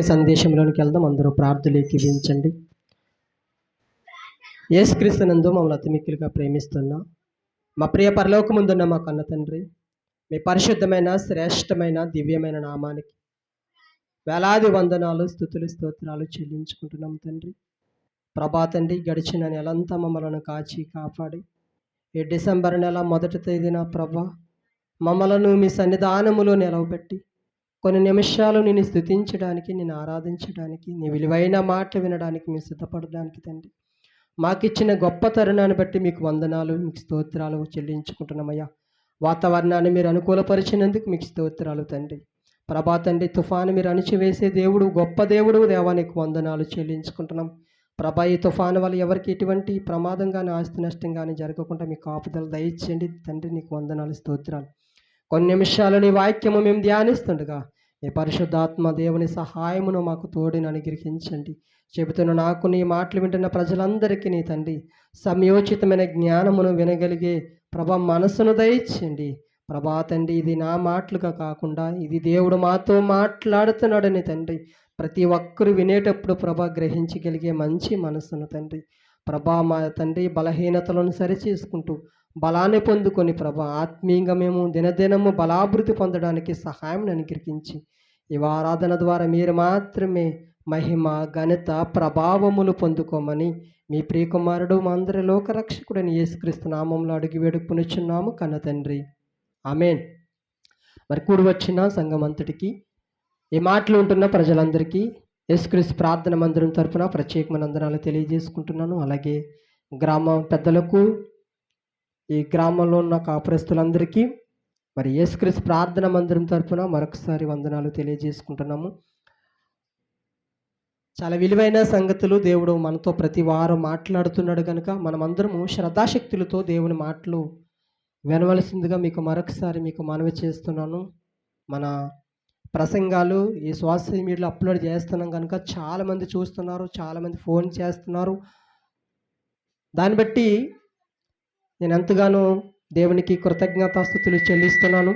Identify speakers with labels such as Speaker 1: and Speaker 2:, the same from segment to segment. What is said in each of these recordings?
Speaker 1: సందేశంలోనికి వెళ్దాం. అందరూ ప్రార్థనలు ఏకీవించండి. యేసుక్రీస్తునందు మమ్మల్ని అతి మిక్కిలిగా ప్రేమిస్తున్నా మా ప్రియ పరలోకముందున్న మా కన్న తండ్రి, మీ పరిశుద్ధమైన శ్రేష్టమైన దివ్యమైన నామానికి వేలాది వందనాలు, స్తుతులు, స్తోత్రాలు చెల్లించుకుంటున్నాం తండ్రి. ప్రభా తండ్రి, గడిచిన నెలంతా మమ్మల్ని కాచి కాపాడి ఈ డిసెంబర్ నెల మొదటి తేదీన ప్రభా మమ్మలను మీ సన్నిధానములో నిలవబెట్టి కొన్ని నిమిషాలు నేను స్తుతించడానికి, నేను ఆరాధించడానికి, నీ విలువైన మాటలు వినడానికి మేము సిద్ధపడడానికి తండ్రి మాకిచ్చిన గొప్ప తరుణాన్ని బట్టి మీకు వందనాలు, మీకు స్తోత్రాలు చెల్లించుకుంటున్నామయ్యా. వాతావరణాన్ని మీరు అనుకూలపరిచినందుకు మీకు స్తోత్రాలు తండ్రి. ప్రభా తండ్రి, తుఫాను మీరు అణిచివేసే దేవుడు, గొప్ప దేవుడు దేవా, నీకు వందనాలు చెల్లించుకుంటున్నాం. ప్రభా, ఈ తుఫాను వల్ల ఎవరికి ఎటువంటి ప్రమాదం కానీ ఆస్తి నష్టం కానీ జరగకుండా మీ కాపుదలు దయచేయండి తండ్రి. నీకు వందనాలు, స్తోత్రాలు. కొన్ని నిమిషాలు నీ వాక్యము మేము ధ్యానిస్తుండగా ఈ పరిశుద్ధాత్మ దేవుని సహాయమును మాకు తోడిని అనుగ్రహించండి. చెబుతున్న నాకు, నీ మాటలు వింటున్న ప్రజలందరికీ నీ తండ్రి సమయోచితమైన జ్ఞానమును వినగలిగే ప్రభా మనసును దయచేయండి. ప్రభా తండ్రి, ఇది నా మాటలుగా కాకుండా ఇది దేవుడు మాతో మాట్లాడుతున్నాడని తండ్రి ప్రతి ఒక్కరు వినేటప్పుడు ప్రభా గ్రహించగలిగే మంచి మనసును తండ్రి ప్రభా మా తండ్రి బలహీనతలను సరిచేసుకుంటూ బలాన్ని పొందుకొని ప్రభా ఆత్మీయంగా మేము దినదినము బలాభివృద్ధి పొందడానికి సహాయం అనుగ్రహించి ఈ ఆరాధన ద్వారా మీరు మాత్రమే మహిమ, ఘనత, ప్రభావములు పొందుకోమని మీ ప్రియకుమారుడు మా అందరి లోకరక్షకుడని యేసుక్రీస్తు నామంలో అడిగి వేడుకొనుచున్నాము కన్న తండ్రి, ఆమేన్. మరి కూడి వచ్చిన సంఘం అంతటికి, ఈ మాటలు ఉంటున్న ప్రజలందరికీ యేసుక్రీస్తు ప్రార్థన మందిరం తరఫున ప్రత్యేకమైన వందనాలు తెలియజేసుకుంటున్నాను. అలాగే గ్రామ పెద్దలకు, ఈ గ్రామంలో ఉన్న కాపురస్తులందరికీ మరి యేసుక్రీస్తు ప్రార్థన మందిరం తరఫున మరొకసారి వందనాలు తెలియజేసుకుంటున్నాము. చాలా విలువైన సంగతులు దేవుడు మనతో ప్రతి వారం మాట్లాడుతున్నాడు కనుక మనమందరము శ్రద్ధాశక్తులతో దేవుని మాటలు వినవలసిందిగా మీకు మరొకసారి మీకు మనవి చేస్తున్నాను. మన ప్రసంగాలు ఈ సోషల్ మీడియాలో అప్లోడ్ చేస్తున్నాం కనుక చాలామంది చూస్తున్నారు, చాలామంది ఫోన్ చేస్తున్నారు. దాన్ని బట్టి నేను ఎంతగానో దేవునికి కృతజ్ఞతాస్తుతులు చెల్లిస్తున్నాను.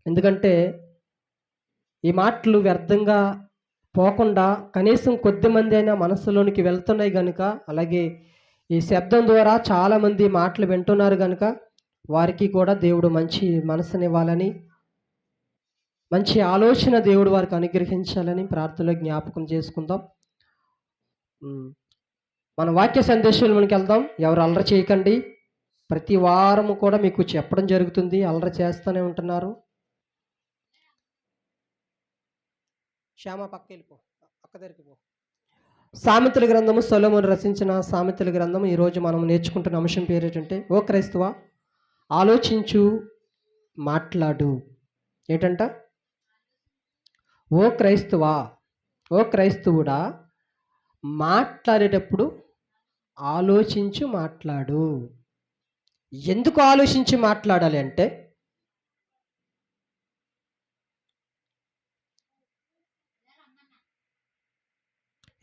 Speaker 1: ఎందుకంటే ఈ మాటలు వ్యర్థంగా పోకుండా కనీసం కొద్దిమంది అయినా మనసులోనికి వెళ్తున్నాయి కనుక, అలాగే ఈ శబ్దం ద్వారా చాలామంది మాటలు వింటున్నారు కనుక వారికి కూడా దేవుడు మంచి మనసునివ్వాలని, మంచి ఆలోచన దేవుడు వారికి అనుగ్రహించాలని ప్రార్థనలో జ్ఞాపకం చేసుకుందాం. మన వాక్య సందేశంలోకి వెళ్దాం. ఎవరు అల్లరి చేయకండి. ప్రతి వారము కూడా మీకు చెప్పడం జరుగుతుంది. అల్లరి చేస్తూనే ఉంటున్నారు. శ్యామ పక్క వెళ్ళిపో, పక్క దగ్గరికి పో. సామెతల గ్రంథము, సొలొమోను రచించిన సామెతల గ్రంథము. ఈరోజు మనం నేర్చుకుంటున్న అంశం పేరు ఏంటంటే, ఓ క్రైస్తవ ఆలోచించు, మాట్లాడు. ఏంటంట? ఓ క్రైస్తవా, ఓ క్రైస్తవుడా మాట్లాడేటప్పుడు ఆలోచించు, మాట్లాడు. ఎందుకు ఆలోచించి మాట్లాడాలి అంటే,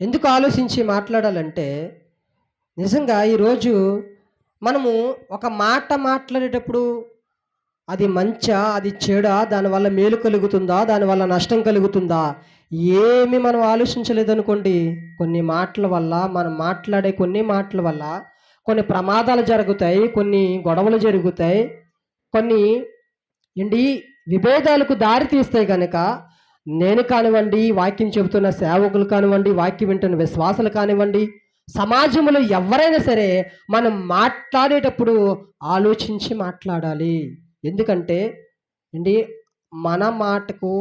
Speaker 1: ఎందుకు ఆలోచించి మాట్లాడాలంటే నిజంగా ఈరోజు మనము ఒక మాట మాట్లాడేటప్పుడు అది మంచా, అది చెడా, దానివల్ల మేలు కలుగుతుందా, దానివల్ల నష్టం కలుగుతుందా, ఏమి మనం ఆలోచించలేదనుకోండి, కొన్ని మాటల వల్ల, మనం మాట్లాడే కొన్ని మాటల వల్ల కొన్ని ప్రమాదాలు జరుగుతాయి, కొన్ని గొడవలు జరుగుతాయి, కొన్ని విభేదాలకు దారి తీస్తాయి. కనుక నేను కానివ్వండి, వాక్యం చెబుతున్న సేవకులు కానివ్వండి, వాక్యం వింటున్న విశ్వాసాలు కానివ్వండి, సమాజంలో ఎవరైనా సరే మనం మాట్లాడేటప్పుడు ఆలోచించి మాట్లాడాలి. ఎందుకంటే మన మాటకు,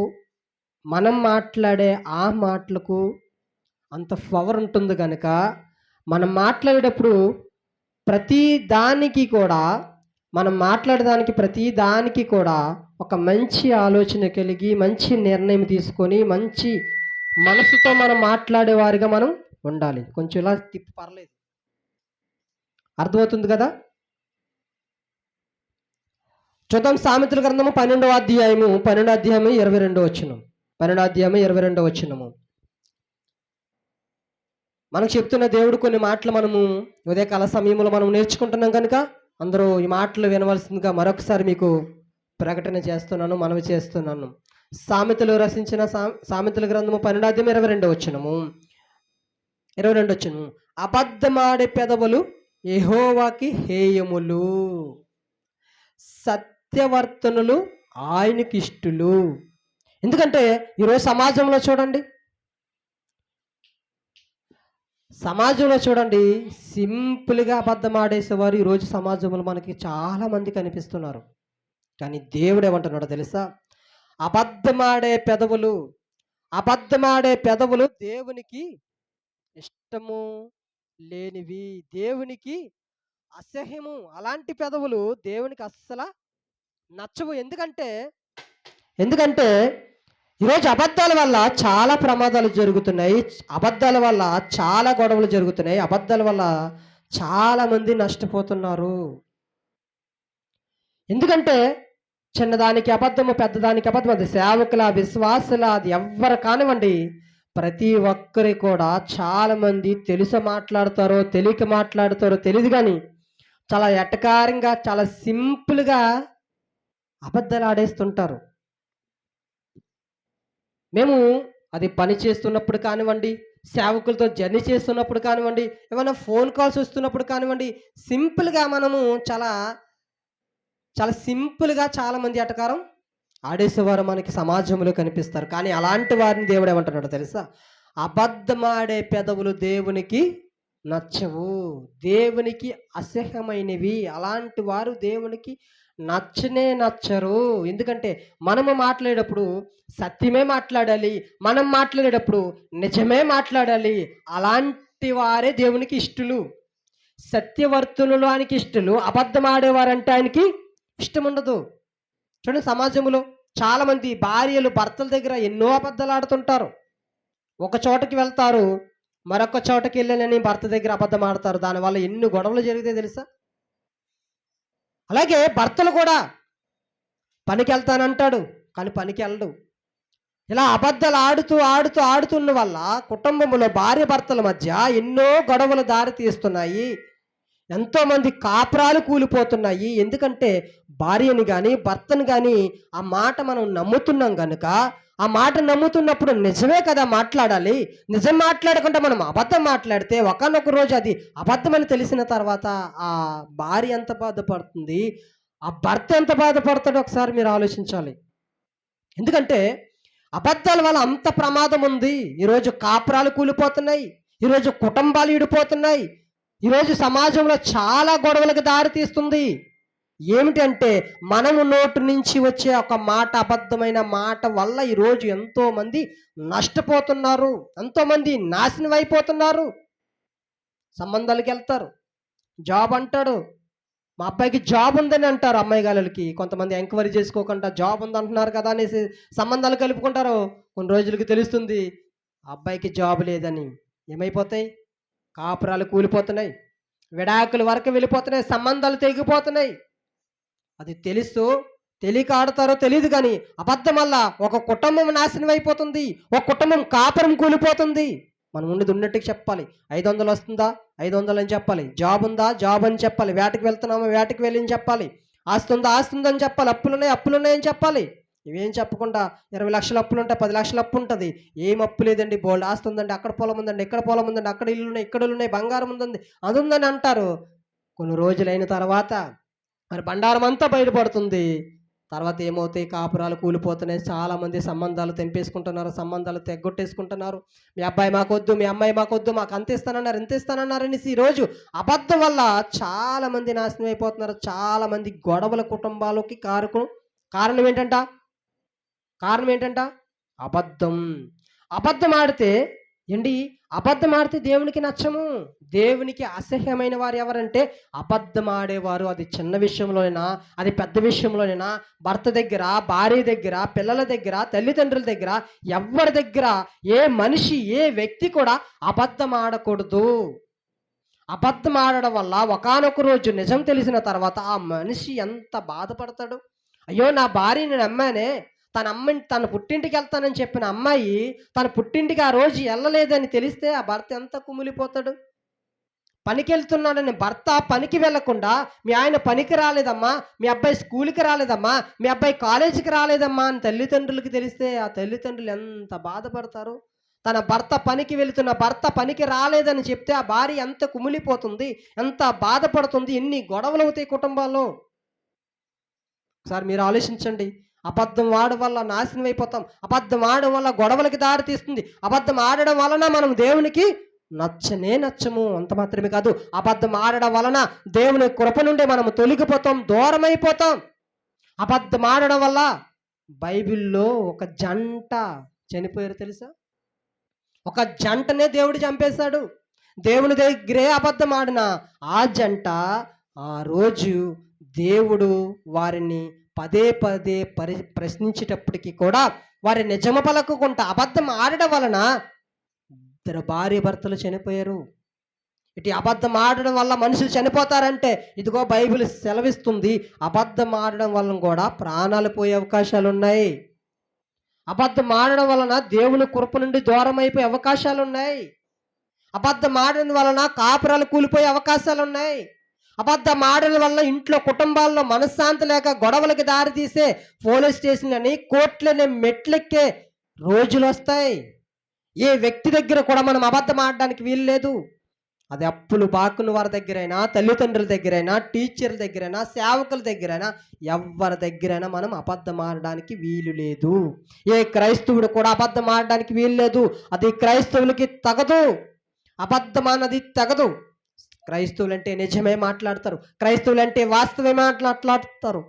Speaker 1: మనం మాట్లాడే ఆ మాటలకు అంత పవర్ ఉంటుంది కనుక మనం మాట్లాడేటప్పుడు ప్రతి దానికి కూడా, మనం మాట్లాడడానికి ప్రతి దానికి కూడా ఒక మంచి ఆలోచన కలిగి, మంచి నిర్ణయం తీసుకొని, మంచి మనసుతో మనం మాట్లాడేవారిగా మనం ఉండాలి. కొంచెం ఇలా తిప్పి పర్లేదు, అర్థమవుతుంది కదా? చూద్దాం. సామెతల గ్రంథము 12వ అధ్యాయము 22వ వచనం. 12వ అధ్యాయము 22వ వచనము. మనకు చెప్తున్న దేవుడు కొన్ని మాటలు మనము ఉదయకాల సమయంలో మనం నేర్చుకుంటున్నాం కనుక అందరూ ఈ మాటలు వినవలసిందిగా మరొకసారి మీకు ప్రకటన చేస్తున్నాను, మనవి చేస్తున్నాను. సామెతలు రచించిన సామెతల గ్రంథము 12 22 వచనము. 22 వచనము. అబద్ధమాడే పెదవులు యెహోవాకి హేయములు, సత్యవర్తనులు ఆయనకి ఇష్టులు. ఎందుకంటే ఈరోజు సమాజంలో చూడండి సింపుల్గా అబద్ధం ఆడేసేవారు ఈరోజు సమాజంలో మనకి చాలా మంది కనిపిస్తున్నారు. కానీ దేవుడు ఏమంటున్నాడో తెలుసా? అబద్ధమాడే పెదవులు దేవునికి ఇష్టము లేనివి, దేవునికి అసహ్యము. అలాంటి పెదవులు దేవునికి అస్సలు నచ్చవు. ఎందుకంటే ఈరోజు అబద్ధాల వల్ల చాలా ప్రమాదాలు జరుగుతున్నాయి, అబద్ధాల వల్ల చాలా గొడవలు జరుగుతున్నాయి, అబద్ధాల వల్ల చాలా మంది నష్టపోతున్నారు. ఎందుకంటే చిన్నదానికి అబద్ధము, పెద్దదానికి అబద్ధం. అది సేవకుల, విశ్వాసుల, అది ఎవ్వరు కానివ్వండి, ప్రతి ఒక్కరి కూడా చాలా మంది తెలుసు మాట్లాడతారో తెలియక మాట్లాడతారో తెలియదు, కానీ చాలా ఎటకారంగా చాలా సింపుల్గా అబద్ధాలు ఆడేస్తుంటారు. మేము అది పని చేస్తున్నప్పుడు కానివ్వండి, సేవకులతో జర్నీ చేస్తున్నప్పుడు కానివ్వండి, ఏమైనా ఫోన్ కాల్స్ వస్తున్నప్పుడు కానివ్వండి, సింపుల్గా మనము చాలా చాలా సింపుల్గా చాలామంది ఎటకారం ఆడేసేవారు మనకి సమాజంలో కనిపిస్తారు. కానీ అలాంటి వారిని దేవుడు ఏమంటున్నాడో తెలుసా? అబద్ధమాడే పెదవులు దేవునికి నచ్చవు, దేవునికి అసహ్యమైనవి. అలాంటి వారు దేవునికి నచ్చరు. ఎందుకంటే మనము మాట్లాడేటప్పుడు సత్యమే మాట్లాడాలి, మనం మాట్లాడేటప్పుడు నిజమే మాట్లాడాలి. అలాంటి వారే దేవునికి ఇష్టలు. సత్యవర్తనులు ఆయనకి ఇష్టలు, అబద్ధం ఆడేవారంటే ఆయనకి ఇష్టం ఉండదు. చూడండి, సమాజంలో చాలామంది భార్యలు భర్తల దగ్గర ఎన్నో అబద్ధాలు ఆడుతుంటారు. ఒక చోటకి వెళ్తారు, మరొక చోటకి వెళ్ళానని భర్త దగ్గర అబద్ధం ఆడతారు. దానివల్ల ఎన్ని గొడవలు జరుగుతాయి తెలుసా? అలాగే భర్తలు కూడా పనికి వెళ్తానంటాడు, కానీ పనికి వెళ్ళడు. ఇలా అబద్ధాలు ఆడుతున్న వల్ల కుటుంబంలో భార్య భర్తల మధ్య ఎన్నో గొడవలు దారి తీస్తున్నాయి. ఎంతోమంది కాపురాలు కూలిపోతున్నాయి. ఎందుకంటే భార్యని కానీ భర్తను కానీ ఆ మాట మనం నమ్ముతున్నాం కనుక, ఆ మాట నమ్ముతున్నప్పుడు నిజమే కదా మాట్లాడాలి. నిజం మాట్లాడకుండా మనం అబద్ధం మాట్లాడితే ఒకానొక రోజు అది అబద్ధమని తెలిసిన తర్వాత ఆ భార్య ఎంత బాధపడుతుంది, ఆ భర్త ఎంత బాధపడతాడో ఒకసారి మీరు ఆలోచించాలి. ఎందుకంటే అబద్ధాల వల్ల అంత ప్రమాదం ఉంది. ఈరోజు కాపురాలు కూలిపోతున్నాయి, ఈరోజు కుటుంబాలు విడిపోతున్నాయి, ఈరోజు సమాజంలో చాలా గొడవలకు దారి తీస్తుంది. ఏమిటంటే మనము నోటు నుంచి వచ్చే ఒక మాట, అబద్ధమైన మాట వల్ల ఈరోజు ఎంతోమంది నష్టపోతున్నారు, ఎంతోమంది నాశనం అయిపోతున్నారు. సంబంధాలకు వెళ్తారు, జాబ్ అంటాడు, మా అబ్బాయికి జాబ్ ఉందని అంటారు. అమ్మాయి గాళ్ళకి కొంతమంది ఎంక్వైరీ చేసుకోకుండా జాబ్ ఉందంటున్నారు కదా అనేసి సంబంధాలు కలుపుకుంటారు. కొన్ని రోజులకి తెలుస్తుంది అబ్బాయికి జాబ్ లేదని. ఏమైపోతాయి? కాపురాలు కూలిపోతున్నాయి, విడాకుల వరకు వెళ్ళిపోతున్నాయి, సంబంధాలు తెగిపోతున్నాయి. అది తెలియక ఆడతారో తెలియదు, కానీ అబద్ధం వల్ల ఒక కుటుంబం నాశనం అయిపోతుంది, ఒక కుటుంబం కాపురం కూలిపోతుంది. మనం ఉన్నట్టుగా చెప్పాలి. 500 వస్తుందా? 500 అని చెప్పాలి. జాబ్ ఉందా? జాబ్ అని చెప్పాలి. వేటకి వెళ్తున్నామా? వేటకి వెళ్ళని చెప్పాలి. ఆస్తి ఉందని చెప్పాలి. అప్పులున్నాయని చెప్పాలి. ఇవేం చెప్పకుండా 20 లక్షల అప్పులు ఉంటాయి, 10 లక్షల అప్పు ఉంటుంది. ఏం అప్పు లేదండి, బోల్డ్ ఆస్తి ఉందండి, అక్కడ పొలం ఉందండి, ఇక్కడ పొలం ఉందండి, అక్కడ ఇల్లు ఉన్నాయి, ఇక్కడ ఉన్నాయి, బంగారం ఉందండి, అది ఉందని అంటారు. కొన్ని రోజులైన తర్వాత మరి బండారం అంతా బయటపడుతుంది. తర్వాత ఏమవుతాయి? కాపురాలు కూలిపోతున్నాయి, చాలామంది సంబంధాలు తెంపేసుకుంటున్నారు, సంబంధాలు తెగ్గొట్టేసుకుంటున్నారు. మీ అబ్బాయి మాకొద్దు, మీ అమ్మాయి మాకొద్దు, మాకు అంత ఇస్తానన్నారు, ఇంత ఇస్తానన్నారు అనేసి ఈరోజు అబద్ధం వల్ల చాలామంది నాశనం అయిపోతున్నారు. చాలామంది గొడవల కుటుంబాలకి కారణం ఏంటంట? అబద్ధం ఆడితే అబద్ధం ఆడితే దేవునికి నచ్చము. దేవునికి అసహ్యమైన వారు ఎవరంటే అబద్ధం ఆడేవారు. అది చిన్న విషయంలోనైనా, అది పెద్ద విషయంలోనైనా, భర్త దగ్గర, భార్య దగ్గర, పిల్లల దగ్గర, తల్లిదండ్రుల దగ్గర, ఎవరి దగ్గర ఏ మనిషి, ఏ వ్యక్తి కూడా అబద్ధం ఆడకూడదు. అబద్ధం ఆడడం వల్ల ఒకానొక రోజు నిజం తెలిసిన తర్వాత ఆ మనిషి ఎంత బాధపడతాడు. అయ్యో, నా భార్యని నమ్మానే, తన పుట్టింటికి వెళ్తానని చెప్పిన అమ్మాయి తన పుట్టింటికి ఆ రోజు వెళ్ళలేదని తెలిస్తే ఆ భర్త ఎంత కుమిలిపోతాడు. పనికి వెళ్తున్నాడని భర్త పనికి వెళ్లకుండా, మీ ఆయన పనికి రాలేదమ్మా, మీ అబ్బాయి స్కూల్కి రాలేదమ్మా, మీ అబ్బాయి కాలేజీకి రాలేదమ్మా అని తల్లిదండ్రులకి తెలిస్తే ఆ తల్లిదండ్రులు ఎంత బాధపడతారు. తన భర్త పనికి వెళుతున్న భర్త పనికి రాలేదని చెప్తే ఆ భార్య ఎంత కుమిలిపోతుంది, ఎంత బాధపడుతుంది, ఎన్ని గొడవలు అవుతాయి కుటుంబాల్లో. ఒకసారి మీరు ఆలోచించండి. అబద్ధం ఆడడం వల్ల నాశనం అయిపోతాం. అబద్ధం ఆడడం వల్ల గొడవలకి దారి తీస్తుంది. అబద్ధం ఆడడం వలన మనం దేవునికి నచ్చము. అంత మాత్రమే కాదు, అబద్ధం ఆడడం వలన దేవుని కృప నుండి మనం తొలగిపోతాం, దూరం అయిపోతాం. అబద్ధం ఆడడం వల్ల బైబిల్లో ఒక జంట చనిపోయారు తెలుసా? ఒక జంటనే దేవుడు చంపేశాడు. దేవుని దగ్గరే అబద్ధం ఆడిన ఆ జంట ఆ రోజు దేవుడు వారిని పదే పదే ప్రశ్నించేటప్పటికి కూడా వారి నిజము పలకకుండా అబద్ధం ఆడడం వలన ఇద్దరు భార్య భర్తలు చనిపోయారు. ఇటు అబద్ధం ఆడడం వల్ల మనుషులు చనిపోతారంటే ఇదిగో బైబిల్ సెలవిస్తుంది, అబద్ధం ఆడడం వలన కూడా ప్రాణాలు పోయే అవకాశాలు ఉన్నాయి. అబద్ధం ఆడడం వలన దేవుని కృప నుండి దూరం అయిపోయే అవకాశాలు ఉన్నాయి. అబద్ధం ఆడడం వలన కాపురాలు కూలిపోయే అవకాశాలు ఉన్నాయి. అబద్ధం ఆడడం వల్ల ఇంట్లో కుటుంబాల్లో మనశ్శాంతి లేక గొడవలకి దారి తీసే పోలీస్ స్టేషన్ అని కోర్టులని మెట్లెక్కే రోజులు వస్తాయి. ఏ వ్యక్తి దగ్గర కూడా మనం అబద్ధం ఆడడానికి వీలు లేదు. అది అప్పులు బాకున్న వారి దగ్గరైనా, తల్లిదండ్రుల దగ్గరైనా, టీచర్ల దగ్గరైనా, సేవకుల దగ్గరైనా, ఎవరి దగ్గరైనా మనం అబద్ధం ఆడడానికి వీలు లేదు. ఏ క్రైస్తవుడు కూడా అబద్ధం ఆడడానికి వీలు లేదు. అది క్రైస్తవులకి తగదు. అబద్ధం అన్నది తగదు. క్రైస్తవులంటే నిజమే మాట్లాడతారు. క్రైస్తవులంటే వాస్తవమే మాట్లాడతారు.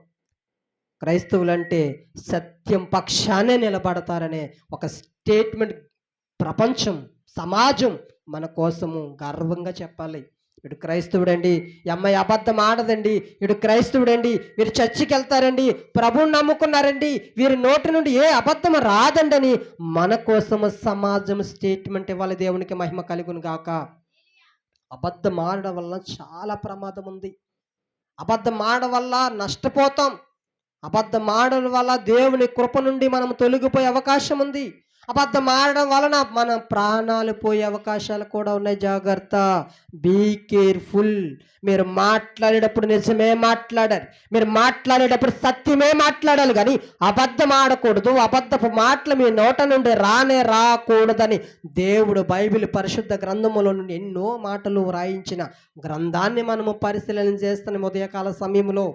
Speaker 1: క్రైస్తవులంటే సత్యం పక్షానే నిలబడతారనే ఒక స్టేట్మెంట్ ప్రపంచం, సమాజం మన కోసము గర్వంగా చెప్పాలి. ఇటు క్రైస్తవుడండి, ఈ అమ్మాయి అబద్ధం ఆడదండి, ఇటు క్రైస్తవుడండి, వీరు చర్చికి వెళ్తారండి, ప్రభువుని నమ్ముకున్నారండి, వీరి నోటి నుండి ఏ అబద్ధం రాదండి అని మన కోసము సమాజం స్టేట్మెంట్ ఇవ్వాలి. దేవునికి మహిమ కలుగును గాక. అబద్ధం ఆడడం వల్ల చాలా ప్రమాదం ఉంది. అబద్ధం ఆడడం వల్ల నష్టపోతాం. అబద్ధం ఆడడం వల్ల దేవుని కృప నుండి మనం తొలగిపోయే అవకాశం ఉంది. అబద్ధం ఆడడం వలన మన ప్రాణాలు పోయే అవకాశాలు కూడా ఉన్నాయి. జాగ్రత్త, బీ కేర్ఫుల్. మీరు మాట్లాడేటప్పుడు నిజమే మాట్లాడాలి. మీరు మాట్లాడేటప్పుడు సత్యమే మాట్లాడాలి, కానీ అబద్ధం ఆడకూడదు. అబద్ధపు మాటలు మీ నోట నుండి రాకూడదని దేవుడు బైబిల్ పరిశుద్ధ గ్రంథములో నుండి ఎన్నో మాటలు వ్రాయించిన గ్రంథాన్ని మనము పరిశీలన చేస్తున్న ఉదయకాల సమయంలో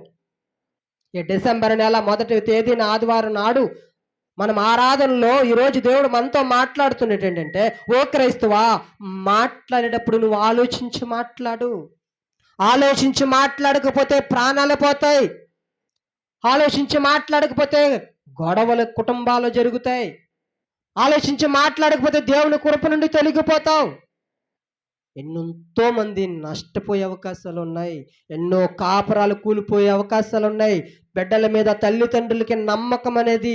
Speaker 1: ఈ డిసెంబర్ నెల 1వ తేదీన ఆదివారం నాడు మనం ఆరాధనలో ఈరోజు దేవుడు మనతో మాట్లాడుతున్నట్టు ఏంటంటే, ఓ క్రైస్తవా, మాట్లాడేటప్పుడు నువ్వు ఆలోచించి మాట్లాడు. ఆలోచించి మాట్లాడకపోతే ప్రాణాలు పోతాయి. ఆలోచించి మాట్లాడకపోతే గొడవలు కుటుంబాలు జరుగుతాయి. ఆలోచించి మాట్లాడకపోతే దేవుని కృప నుండి తొలగిపోతావు. ఎంతో మంది నష్టపోయే అవకాశాలు ఉన్నాయి. ఎన్నో కాపురాలు కూలిపోయే అవకాశాలు ఉన్నాయి. బిడ్డల మీద తల్లిదండ్రులకి నమ్మకం అనేది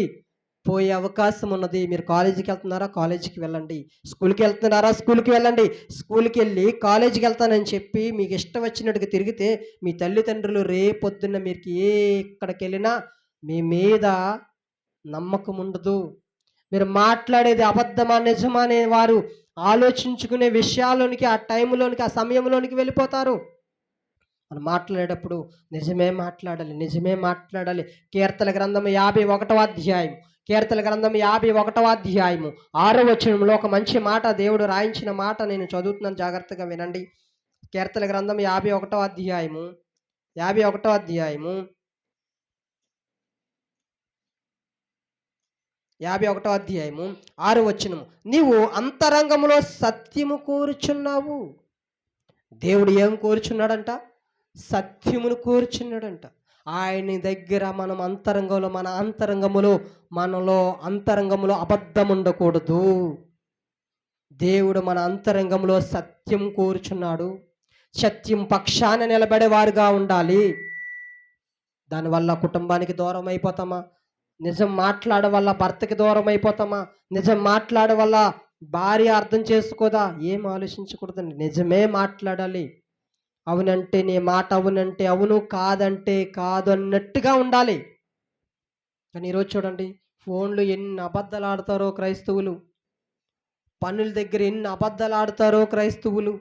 Speaker 1: పోయే అవకాశం ఉన్నది. మీరు కాలేజీకి వెళ్తున్నారా, కాలేజీకి వెళ్ళండి. స్కూల్కి వెళ్తున్నారా, స్కూల్కి వెళ్ళండి. స్కూల్కి వెళ్ళి కాలేజీకి వెళ్తానని చెప్పి మీకు ఇష్టం వచ్చినట్టుగా తిరిగితే మీ తల్లిదండ్రులు రేపొద్దున్న మీరు ఎక్కడికి వెళ్ళినా మీ మీద నమ్మకం ఉండదు. మీరు మాట్లాడేది అబద్ధమా నిజమా అనే వారు ఆలోచించుకునే విషయాల్లోనికి, ఆ టైంలోనికి, ఆ సమయంలోనికి వెళ్ళిపోతారు. మనం మాట్లాడేటప్పుడు నిజమే మాట్లాడాలి, నిజమే మాట్లాడాలి. కీర్తన గ్రంథం 51వ అధ్యాయం, కీర్తన గ్రంథం 51వ అధ్యాయము 6వ వచనంలో ఒక మంచి మాట దేవుడు రాయించిన మాట నేను చదువుతున్నాను, జాగ్రత్తగా వినండి. కీర్తన గ్రంథం 51వ అధ్యాయము 6వ వచనము, నీవు అంతరంగములో సత్యము కోరుచున్నావు. దేవుడు ఏం కోరుచున్నాడంట? సత్యమును కోరుచున్నాడంట. ఆయన దగ్గర మనం అంతరంగంలో, మనలో అంతరంగంలో అబద్ధం ఉండకూడదు. దేవుడు మన అంతరంగంలో సత్యం కోరుచున్నాడు. సత్యం పక్షాన నిలబడేవారుగా ఉండాలి. దానివల్ల కుటుంబానికి దూరం అయిపోతామా? నిజం మాట్లాడడం వల్ల భర్తకి దూరం అయిపోతామా? నిజం మాట్లాడడం వల్ల భార్య అర్థం చేసుకోదా? ఏం ఆలోచించకూడదండి, నిజమే మాట్లాడాలి. అవునంటే నీ మాట అవునంటే అవును, కాదంటే కాదు అన్నట్టుగా ఉండాలి. కానీ ఈరోజు చూడండి, ఫోన్లు ఎన్ని అబద్ధాలు ఆడతారో క్రైస్తవులు, పనుల దగ్గర ఎన్ని అబద్ధాలు ఆడతారో క్రైస్తవులు,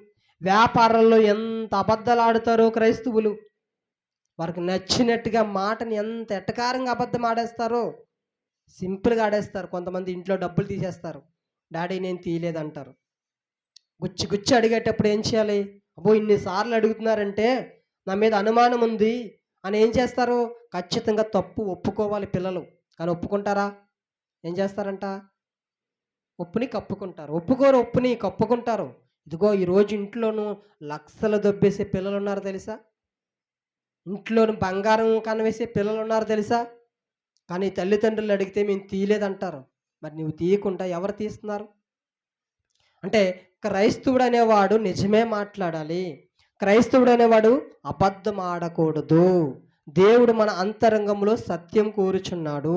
Speaker 1: వ్యాపారంలో ఎంత అబద్ధాలు ఆడుతారో క్రైస్తవులు. వారికి నచ్చినట్టుగా మాటని ఎంత ఎట్టకారంగా అబద్ధం ఆడేస్తారో. సింపుల్గా ఆడేస్తారు. కొంతమంది ఇంట్లో డబ్బులు తీసేస్తారు. డాడీ నేను తీయలేదంటారు. గుచ్చి గుచ్చి అడిగేటప్పుడు ఏం చేయాలి? అబ్బో ఇన్నిసార్లు అడుగుతున్నారంటే నా మీద అనుమానం ఉంది అని ఏం చేస్తారు? ఖచ్చితంగా తప్పు ఒప్పుకోవాలి పిల్లలు. కానీ ఒప్పుకుంటారా? ఏం చేస్తారంట? ఒప్పుని కప్పుకుంటారు. ఒప్పుకోరు, ఒప్పుని కప్పుకుంటారు. ఇదిగో ఈరోజు ఇంట్లోనూ లక్షలు దొబ్బేసే పిల్లలు ఉన్నారు తెలుసా? ఇంట్లోను బంగారం కనవేసే పిల్లలు ఉన్నారు తెలుసా? కానీ తల్లిదండ్రులు అడిగితే మేము తీయలేదంటారు. మరి నువ్వు తీయకుండా ఎవరు తీస్తున్నారు? అంటే క్రైస్తవుడు అనేవాడు నిజమే మాట్లాడాలి. క్రైస్తవుడు అనేవాడు అబద్ధం ఆడకూడదు. దేవుడు మన అంతరంగంలో సత్యం కోరుచున్నాడు.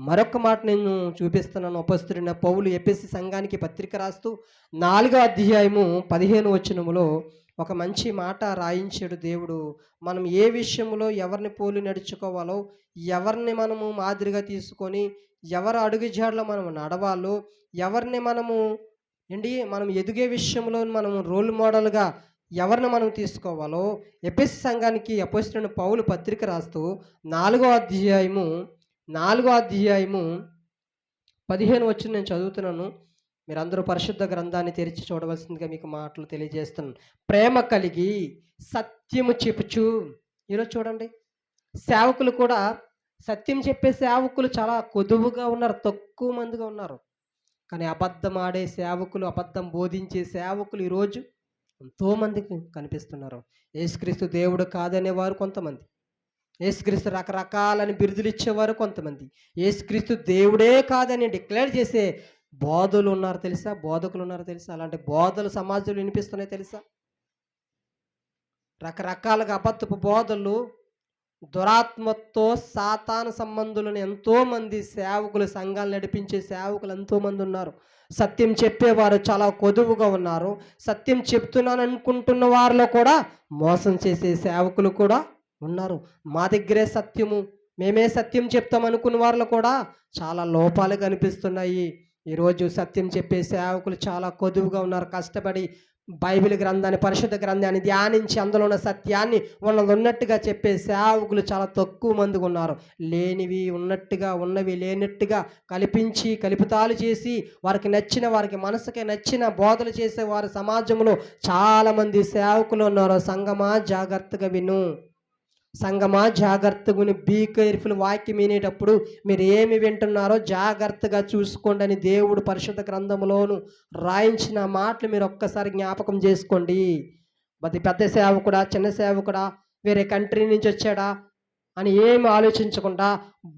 Speaker 1: మరొక మాట నేను చూపిస్తున్నాను. అపొస్తలుడైన పౌలు ఎఫెసీ సంఘానికి పత్రిక రాస్తూ 4వ అధ్యాయము 15వ వచనములో ఒక మంచి మాట రాయించాడు దేవుడు. మనం ఏ విషయంలో ఎవరిని పోలి నడుచుకోవాలో, ఎవరిని మనము మాదిరిగా తీసుకొని ఎవరి అడుగుజాడలో మనం నడవాలో, ఎవరిని మనం ఎదిగే విషయంలో మనం రోల్ మోడల్గా ఎవరిని మనం తీసుకోవాలో ఎఫెసీ సంఘానికి అపొస్తలుడైన పౌలు పత్రిక రాస్తూ 4వ అధ్యాయము 15 వచనం నేను చదువుతున్నాను. మీరందరూ పరిశుద్ధ గ్రంథాన్ని తెరిచి చూడవలసిందిగా మీకు మాటలు తెలియజేస్తున్నాను. ప్రేమ కలిగి సత్యము చెప్పుచు. ఈరోజు చూడండి, సేవకులు కూడా సత్యం చెప్పే సేవకులు చాలా కొదువుగా ఉన్నారు, తక్కువ మందిగా ఉన్నారు. కానీ అబద్ధం ఆడే సేవకులు, అబద్ధం బోధించే సేవకులు ఈరోజు ఎంతోమందికి కనిపిస్తున్నారు. యేసుక్రీస్తు దేవుడు కాదనేవారు కొంతమంది, యేసుక్రీస్తు రకరకాలని బిరుదులు ఇచ్చేవారు కొంతమంది, యేసుక్రీస్తు దేవుడే కాదని డిక్లేర్ చేసే బోధకులు ఉన్నారు తెలుసా? అలాంటి బోధలు సమాజంలో వినిపిస్తున్నాయి తెలుసా? రకరకాలుగా అబద్ధపు బోధలు, దురాత్మతో సాతాను సంబంధులను ఎంతోమంది సేవకులు, సంఘాలు నడిపించే సేవకులు ఎంతోమంది ఉన్నారు. సత్యం చెప్పేవారు చాలా కొదువుగా ఉన్నారు. సత్యం చెప్తున్నాను అనుకుంటున్న వారిలో కూడా మోసం చేసే సేవకులు కూడా ఉన్నారు. మా దగ్గరే సత్యము, మేమే సత్యం చెప్తాం అనుకున్న వారిలో కూడా చాలా లోపాలు కనిపిస్తున్నాయి. ఈరోజు సత్యం చెప్పే సేవకులు చాలా కొదువుగా ఉన్నారు. కష్టపడి బైబిల్ గ్రంథాన్ని, పరిశుద్ధ గ్రంథాన్ని ధ్యానించి అందులో ఉన్న సత్యాన్ని ఉన్నట్టుగా చెప్పే సేవకులు చాలా తక్కువ మందిగా ఉన్నారు. లేనివి ఉన్నట్టుగా, ఉన్నవి లేనట్టుగా కల్పితాలు చేసి వారికి మనసుకి నచ్చిన బోధలు చేసే వారి సమాజంలో చాలామంది సేవకులు ఉన్నారు. సంఘమా జాగ్రత్తగా విను, సంఘమా జాగ్రత్తగా బీ కేర్ఫుల్. వాక్యం వినేటప్పుడు మీరు ఏమి వింటున్నారో జాగ్రత్తగా చూసుకోండి అని దేవుడు పరిశుద్ధ గ్రంథంలోను రాయించిన మాటలు మీరు ఒక్కసారి జ్ఞాపకం చేసుకోండి. అది పెద్ద సేవకుడా, చిన్న సేవకుడా, వేరే కంట్రీ నుంచి వచ్చాడా అని ఏమి ఆలోచించకుండా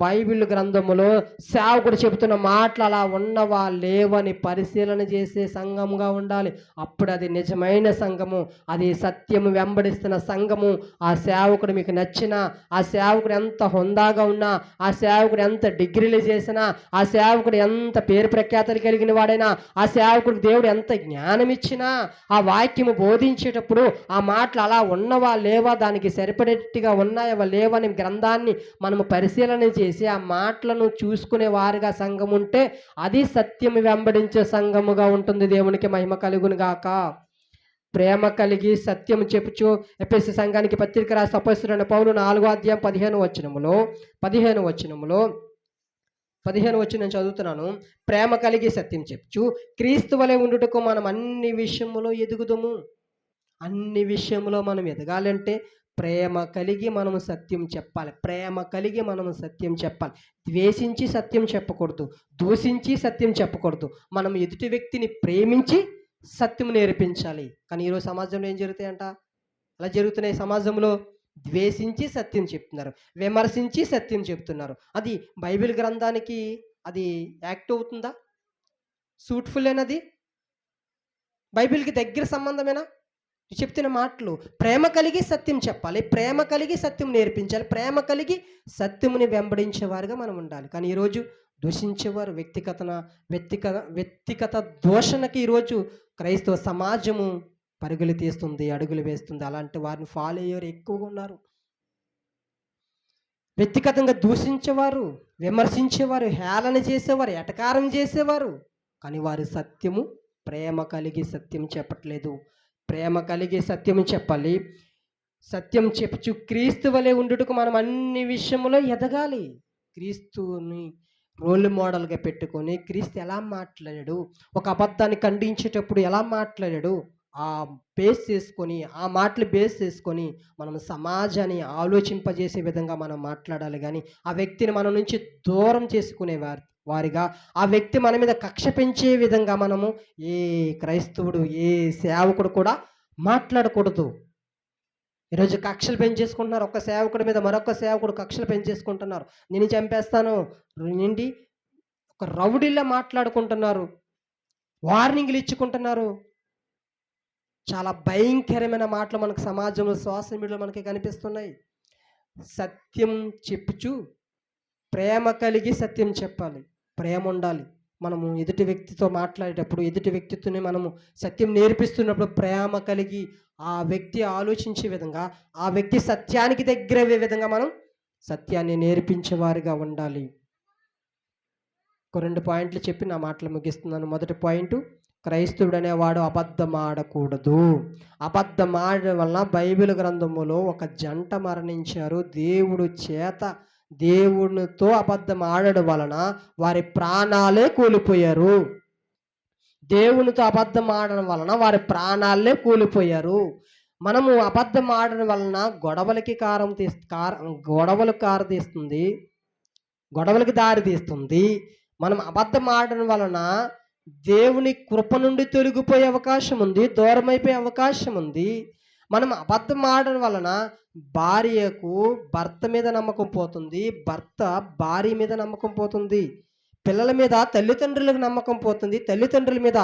Speaker 1: బైబిల్ గ్రంథములో సేవకుడు చెబుతున్న మాటలు అలా ఉన్నవా లేవని పరిశీలన చేసే సంఘముగా ఉండాలి. అప్పుడు అది నిజమైన సంఘము, అది సత్యము వెంబడిస్తున్న సంఘము. ఆ సేవకుడు మీకు నచ్చినా, ఆ సేవకుడు ఎంత హుందాగా ఉన్నా, ఆ సేవకుడు ఎంత డిగ్రీలు చేసినా, ఆ సేవకుడు ఎంత పేరు ప్రఖ్యాతలు కలిగిన వాడైనా, ఆ సేవకుడికి దేవుడు ఎంత జ్ఞానం ఇచ్చినా, ఆ వాక్యము బోధించేటప్పుడు ఆ మాటలు అలా ఉన్నవా లేవా, దానికి సరిపడేట్టుగా ఉన్నాయా లేవా అని గ్రంథాన్ని మనము పరిశీలన చేసి ఆ మాటలను చూసుకునే వారిగా సంఘం ఉంటే అది సత్యం వెంబడించే సంఘముగా ఉంటుంది. దేవునికి మహిమ కలుగును గాక. ప్రేమ కలిగి సత్యం చెప్పుచు ఎఫెసీ సంఘానికి పత్రిక రాసి అపొస్తలుడైన పౌలు 4వ అధ్యాయం 15వ వచనం చదువుతున్నాను. ప్రేమ కలిగి సత్యం చెప్పుచు క్రీస్తు వలె ఉండుటకు మనం అన్ని విషయములో ఎదుగుదము. అన్ని విషయంలో మనం ఎదగాలంటే ప్రేమ కలిగి మనము సత్యం చెప్పాలి. ద్వేషించి సత్యం చెప్పకూడదు, దూషించి సత్యం చెప్పకూడదు. మనం ఎదుటి వ్యక్తిని ప్రేమించి సత్యం నేర్పించాలి. కానీ ఈరోజు సమాజంలో ఏం జరుగుతాయంట? అలా జరుగుతున్నాయి. సమాజంలో ద్వేషించి సత్యం చెప్తున్నారు, విమర్శించి సత్యం చెప్తున్నారు. అది బైబిల్ గ్రంథానికి అది యాక్ట్ అవుతుందా? సూట్ఫుల్ అయినది? బైబిల్కి దగ్గర సంబంధమేనా? చెప్తున్న మాటలు ప్రేమ కలిగి సత్యం చెప్పాలి, ప్రేమ కలిగి సత్యం నేర్పించాలి, ప్రేమ కలిగి సత్యముని వెంబడించేవారుగా మనం ఉండాలి. కానీ ఈరోజు దూషించేవారు, వ్యక్తిగత దూషణకి ఈరోజు క్రైస్తవ సమాజము పరుగులు తీస్తుంది, అడుగులు వేస్తుంది. అలాంటి వారిని ఫాలో అయ్యేవారు ఎక్కువగా ఉన్నారు. వ్యక్తిగతంగా దూషించేవారు, విమర్శించేవారు, హేళన చేసేవారు, ఎటకారం చేసేవారు. కానీ వారి సత్యము ప్రేమ కలిగి సత్యం చెప్పట్లేదు. ప్రేమ కలిగి సత్యము చెప్పాలి. సత్యం చెప్పుచు క్రీస్తు వలె ఉండుటకు మనం అన్ని విషయములో ఎదగాలి. క్రీస్తుని రోల్ మోడల్‌గా పెట్టుకొని క్రీస్తు ఎలా మాట్లాడాడు, ఒక అబద్ధాన్ని ఖండించేటప్పుడు ఎలా మాట్లాడాడు, ఆ బేస్ చేసుకొని, ఆ మాటలు బేస్ చేసుకొని మనం సమాజాన్ని ఆలోచింపజేసే విధంగా మనం మాట్లాడాలి గానీ, ఆ వ్యక్తిని మన నుంచి దూరం చేసుకునే వారిగా, ఆ వ్యక్తి మన మీద కక్ష పెంచే విధంగా మనము ఏ క్రైస్తవుడు, ఏ సేవకుడు కూడా మాట్లాడకూడదు. ఈరోజు కక్షలు పెంచేసుకుంటున్నారు. ఒక సేవకుడి మీద మరొక సేవకుడు కక్షలు పెంచేసుకుంటున్నారు. నిన్ను చంపేస్తాను, ఏంటి ఒక రౌడీలా మాట్లాడుకుంటున్నారు. వార్నింగ్‌లు ఇచ్చుకుంటున్నారు. చాలా భయంకరమైన మాటలు మనకు సమాజంలో సోషల్ మీడియాలో మనకి కనిపిస్తున్నాయి. సత్యం చెప్పుచు ప్రేమ కలిగి సత్యం చెప్పాలి. ప్రేమ ఉండాలి. మనము ఎదుటి వ్యక్తితో మాట్లాడేటప్పుడు, ఎదుటి వ్యక్తితోనే మనము సత్యం నేర్పిస్తున్నప్పుడు ప్రేమ కలిగి ఆ వ్యక్తి ఆలోచించే విధంగా, ఆ వ్యక్తి సత్యానికి దగ్గరయ్యే విధంగా మనం సత్యాన్ని నేర్పించేవారిగా ఉండాలి. ఒక 2 పాయింట్లు చెప్పి నా మాటలు ముగిస్తున్నాను. మొదటి పాయింటు, క్రైస్తవుడు అనేవాడు అబద్ధం ఆడకూడదు. అబద్ధం ఆడడం వలన బైబిల్ గ్రంథములో ఒక జంట మరణించారు. దేవునితో అబద్ధం ఆడడం వలన వారి ప్రాణాలే కోల్పోయారు. దేవునితో అబద్ధం ఆడడం వలన వారి ప్రాణాలే కోల్పోయారు. మనము అబద్ధం ఆడడం వలన గొడవలకు దారి తీస్తుంది. మనం అబద్ధం ఆడడం వలన దేవుని కృప నుండి తొలగిపోయే అవకాశం ఉంది, దూరమైపోయే అవకాశం ఉంది. మనం అబద్ధం ఆడడం వలన భార్యకు భర్త మీద నమ్మకం పోతుంది, భర్త భార్య మీద నమ్మకం పోతుంది, పిల్లల మీద తల్లిదండ్రులకు నమ్మకం పోతుంది, తల్లిదండ్రుల మీద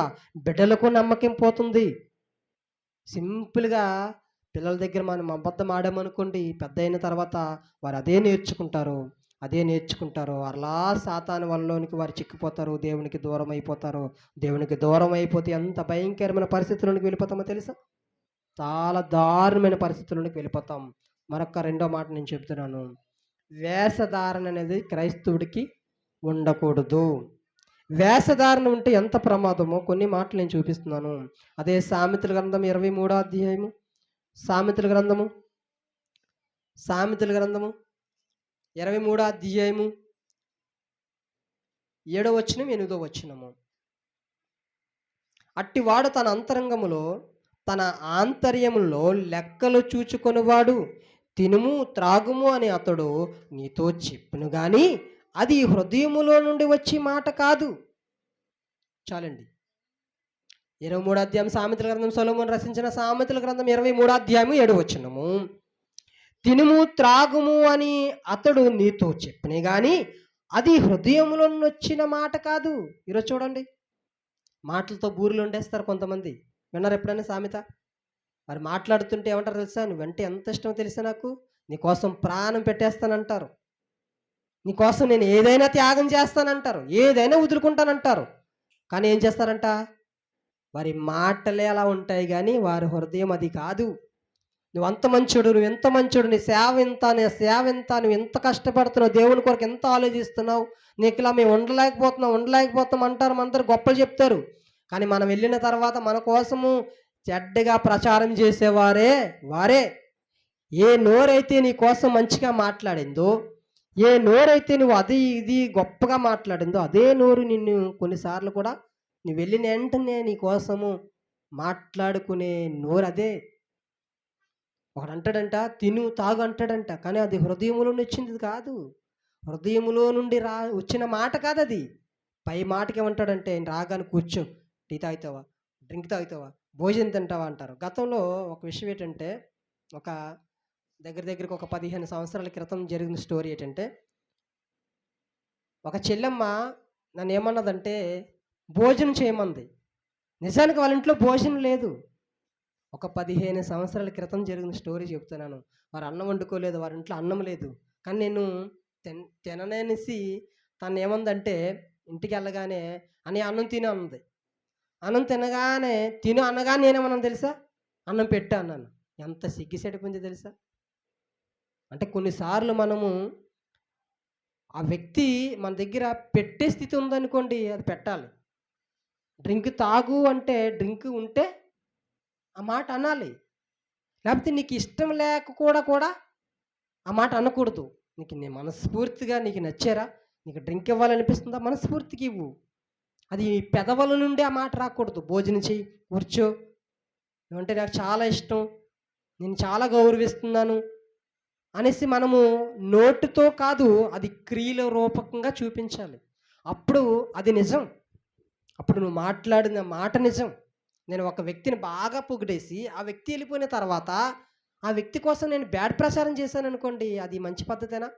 Speaker 1: బిడ్డలకు నమ్మకం పోతుంది. సింపుల్‌గా పిల్లల దగ్గర మనం అబద్ధం ఆడామనుకోండి, పెద్ద అయిన తర్వాత వారు అదే నేర్చుకుంటారు. అలా సాతాను వలలోనికి వారు చిక్కిపోతారు, దేవునికి దూరం అయిపోతారు. దేవునికి దూరం అయిపోతే ఎంత భయంకరమైన పరిస్థితుల్లోనికి వెళ్ళిపోతామో తెలుసా? చాలా దారుణమైన పరిస్థితుల్లోనికి వెళ్ళిపోతాం. మరొక రెండో మాట నేను చెప్తున్నాను. వేషధారణ అనేది క్రైస్తవుడికి ఉండకూడదు. వేషధారణ ఉంటే ఎంత ప్రమాదమో కొన్ని మాటలు నేను చూపిస్తున్నాను. అదే సామెతల గ్రంథం 23వ అధ్యాయము, సామెతల గ్రంథము 23వ అధ్యాయము 7వ వచనం 8వ వచనము. అట్టివాడు తన అంతరంగములో తన ఆంతర్యములో లెక్కలు చూచుకొనివాడు. తినుము త్రాగుము అని అతడు నీతో చెప్పును గాని అది హృదయములో నుండి వచ్చి మాట కాదు. చాలండి. 23వ అధ్యాయం సామెతల గ్రంథం, సొలొమోను రచించిన సామెతల గ్రంథం 23వ అధ్యాయము 7వ వచనము. తినుము త్రాగుము అని అతడు నీతో చెప్పునే గాని అది హృదయంలో వచ్చిన మాట కాదు. ఈరోజు చూడండి, మాటలతో బూరెలు వండేస్తారు కొంతమంది. విన్నారు ఎప్పుడైనా సామెత? మరి మాట్లాడుతుంటే ఏమంటారు తెలుసా? నువ్వంటే ఎంత ఇష్టమో తెలుసా నాకు, నీకోసం ప్రాణం పెట్టేస్తానంటారు, నీకోసం నేను ఏదైనా త్యాగం చేస్తానంటారు, ఏదైనా వదులుకుంటానంటారు. కానీ ఏం చేస్తారంట? వారి మాటలే అలా ఉంటాయి కానీ వారి హృదయం అది కాదు. నువ్వు ఎంత మంచోడు, నీ సేవ ఎంత, నువ్వు ఎంత కష్టపడుతున్నావు, దేవుని కొరకు ఎంత ఆలోచిస్తున్నావు, నీకు ఇలా మేము ఉండలేకపోతున్నాం అంటారు. మనందరూ గొప్పలు చెప్తారు. కానీ మనం వెళ్ళిన తర్వాత మన కోసము చెడ్డగా ప్రచారం వారే. ఏ నోరైతే నీ కోసం మంచిగా మాట్లాడిందో, ఏ నోరైతే నువ్వు అది ఇది గొప్పగా మాట్లాడిందో, అదే నోరు నిన్ను కొన్నిసార్లు కూడా నువ్వు వెళ్ళిన వెంటనే నీ కోసము మాట్లాడుకునే నోరు అదే. ఒకడు అంటాడంట, తిను తాగు అంటాడంట, కానీ అది హృదయములో నుండి వచ్చింది కాదు. హృదయములో నుండి వచ్చిన మాట కాదు అది. పై మాటకి ఏమంటాడంటే, రాగానే కూర్చో, టీ తాగుతావా, డ్రింక్ తాగుతావా, భోజనం తింటావా అంటారు. గతంలో ఒక విషయం ఏంటంటే, ఒక దగ్గరికి ఒక 15 సంవత్సరాల క్రితం జరిగిన స్టోరీ ఏంటంటే, ఒక చెల్లెమ్మ నన్ను ఏమన్నదంటే భోజనం చేయమంది. నిజానికి వాళ్ళ ఇంట్లో భోజనం లేదు. ఒక 15 సంవత్సరాల క్రితం జరిగిన స్టోరీ చెప్తున్నాను. వారు అన్నం వండుకోలేదు, వారి ఇంట్లో అన్నం లేదు. కానీ నేను తిననేసి తను ఏమందంటే, ఇంటికి వెళ్ళగానే అని అన్నం తిని అన్నది. అన్నం తినగానే తిను అనగానే నేనేమన్నాను తెలుసా? అన్నం పెట్టా అన్నాను. ఎంత సిగ్గుసెడిపోయింది తెలుసా? అంటే కొన్నిసార్లు మనము ఆ వ్యక్తి మన దగ్గర పెట్టే స్థితి ఉందనుకోండి, అది పెట్టాలి. డ్రింక్ తాగు అంటే డ్రింక్ ఉంటే ఆ మాట అనాలి. లేకపోతే నీకు ఇష్టం లేక కూడా ఆ మాట అనకూడదు. నీ మనస్ఫూర్తిగా నీకు నచ్చారా? నీకు డ్రింక్ ఇవ్వాలనిపిస్తుందా? మనస్ఫూర్తిగా ఇవ్వు. అది పెదవుల నుండి ఆ మాట రాకూడదు. భోజనం చెయ్యి, కూర్చో, నువ్వంటే నాకు చాలా ఇష్టం, నేను చాలా గౌరవిస్తున్నాను అనేసి మనము నోటితో కాదు, అది క్రియల రూపకంగా చూపించాలి. అప్పుడు అది నిజం. అప్పుడు నువ్వు మాట్లాడిన మాట నిజం. నేను ఒక వ్యక్తిని బాగా పొగిడేసి, ఆ వ్యక్తి వెళ్ళిపోయిన తర్వాత, ఆ వ్యక్తి కోసం నేను బ్యాడ్ ప్రచారం చేశాననుకోండి, అది మంచి పద్ధతేనా?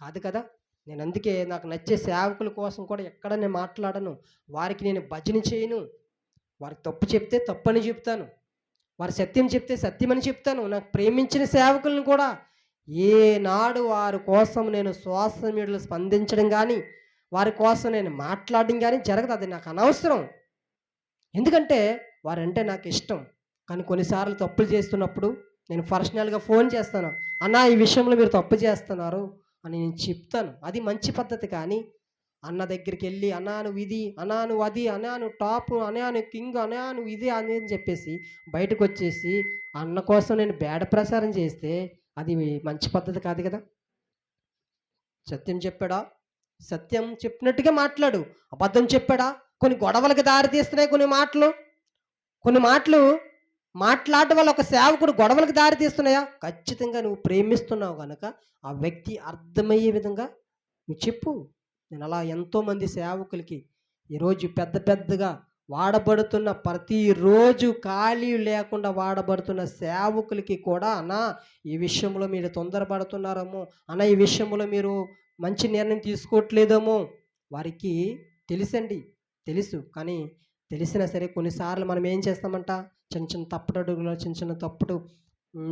Speaker 1: కాదు కదా! నేనందుకే నాకు నచ్చే సేవకుల కోసం కూడా ఎక్కడ నేను మాట్లాడను. వారికి నేను భజన చేయను. వారికి తప్పు చెప్తే తప్పని చెప్తాను. వారు సత్యం చెప్తే సత్యమని చెప్తాను. నాకు ప్రేమించిన సేవకులను కూడా ఏనాడు వారి కోసం నేను సోషల్ మీడియాలో స్పందించడం గానీ, వారి కోసం నేను మాట్లాడడం గానీ జరగదు. అది నాకు అనవసరం. ఎందుకంటే వారంటే నాకిష్టం. కానీ కొన్నిసార్లు తప్పులు చేస్తున్నప్పుడు నేను పర్సనల్‌గా ఫోన్ చేస్తాను. అన్నా ఈ విషయంలో మీరు తప్పు చేస్తున్నారు అని నేను చెప్తాను. అది మంచి పద్ధతి. కానీ అన్న దగ్గరికెళ్ళి అన్నా నువ్వు ఇది, అన్నా నువ్వు అది, అన్నా నువ్వు టాపు, అన్నా నువ్వు కింగ్, అన్నా నువ్వు ఇది అని చెప్పేసి బయటకొచ్చేసి అన్న కోసం నేను బ్యాడ్ ప్రచారం చేస్తే అది మంచి పద్ధతి కాదు కదా! సత్యం చెప్పాడా? సత్యం చెప్పినట్టుగా మాట్లాడు. అబద్ధం చెప్పాడా? కొన్ని గొడవలకి దారి తీస్తున్నాయి కొన్ని మాటలు. కొన్ని మాటలు మాట్లాడటం వల్ల ఒక సేవకుడు గొడవలకు దారి తీస్తున్నాయా? ఖచ్చితంగా నువ్వు ప్రేమిస్తున్నావు గనక ఆ వ్యక్తి అర్థమయ్యే విధంగా నువ్వు చెప్పు. నేను అలా ఎంతోమంది సేవకులకి ఈరోజు పెద్ద పెద్దగా వాడబడుతున్న ప్రతిరోజు ఖాళీ లేకుండా వాడబడుతున్న సేవకులకి కూడా అన్నా ఈ విషయంలో మీరు తొందరపడుతున్నారేమో, అన్నా ఈ విషయంలో మీరు మంచి నిర్ణయం తీసుకోవట్లేదేమో వారికి తెలుసండి. తెలుసు. కానీ తెలిసినా సరే కొన్నిసార్లు మనం ఏం చేస్తామంట, చిన్న చిన్న తప్పుడడుగులు, చిన్న చిన్న తప్పుడు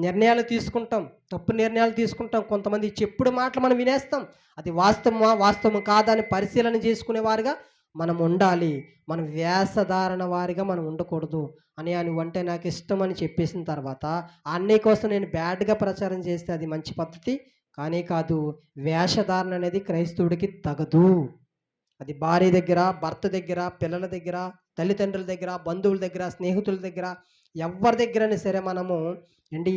Speaker 1: నిర్ణయాలు తీసుకుంటాం. తప్పు నిర్ణయాలు తీసుకుంటాం. కొంతమంది చెప్పుడు మాటలు మనం వినేస్తాం. అది వాస్తవమా, వాస్తవం కాదా అని పరిశీలన చేసుకునేవారుగా మనం ఉండాలి. మనం వేషధారణ వారిగా మనం ఉండకూడదు. అన్నయ్య నువ్వంటే నాకు ఇష్టం అని చెప్పేసిన తర్వాత, ఆ అన్నయ్య కోసం నేను బ్యాడ్‌గా ప్రచారం చేస్తే అది మంచి పద్ధతి కానే కాదు. వేషధారణ అనేది క్రైస్తవుడికి తగదు. అది భార్య దగ్గర, భర్త దగ్గర, పిల్లల దగ్గర, తల్లిదండ్రుల దగ్గర, బంధువుల దగ్గర, స్నేహితుల దగ్గర, ఎవ్వరి దగ్గరైనా సరే మనము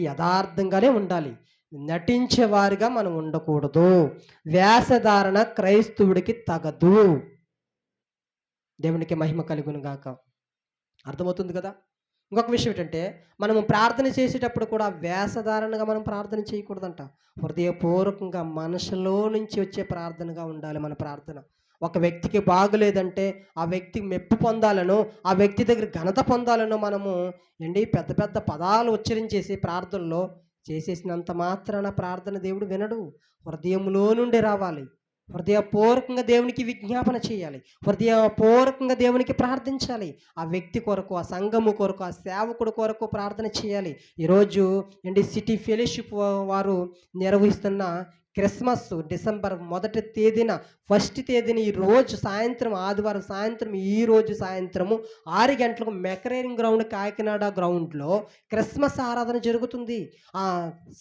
Speaker 1: యథార్థంగానే ఉండాలి. నటించేవారిగా మనం ఉండకూడదు. వేషధారణ క్రైస్తవుడికి తగదు. దేవునికి మహిమ కలుగును గాక. అర్థమవుతుంది కదా! ఇంకొక విషయం ఏంటంటే, మనము ప్రార్థన చేసేటప్పుడు కూడా వేషధారణగా మనం ప్రార్థన చేయకూడదంట. హృదయపూర్వకంగా మనసులో నుంచి వచ్చే ప్రార్థనగా ఉండాలి మన ప్రార్థన. ఒక వ్యక్తికి బాగులేదంటే, ఆ వ్యక్తి మెప్పు పొందాలనో, ఆ వ్యక్తి దగ్గర ఘనత పొందాలనో మనము పెద్ద పెద్ద పదాలు ఉచ్చరించేసి ప్రార్థనలో చేసేసినంత మాత్రాన ప్రార్థన దేవుడు వినడు. హృదయంలో నుండి రావాలి. హృదయపూర్వకంగా దేవునికి విజ్ఞాపన చేయాలి. హృదయపూర్వకంగా దేవునికి ప్రార్థించాలి. ఆ వ్యక్తి కొరకు, ఆ సంఘము కొరకు, ఆ సేవకుడు కొరకు ప్రార్థన చేయాలి. ఈరోజు సిటీ ఫెలోషిప్ వారు నిర్వహిస్తున్న క్రిస్మస్ డిసెంబర్ 1వ తేదీన, ఫస్ట్ తేదీన ఈరోజు సాయంత్రం, ఆదివారం సాయంత్రం, ఈరోజు సాయంత్రము 6 గంటలకు మెకరేరింగ్ గ్రౌండ్ కాకినాడ గ్రౌండ్లో క్రిస్మస్ ఆరాధన జరుగుతుంది. ఆ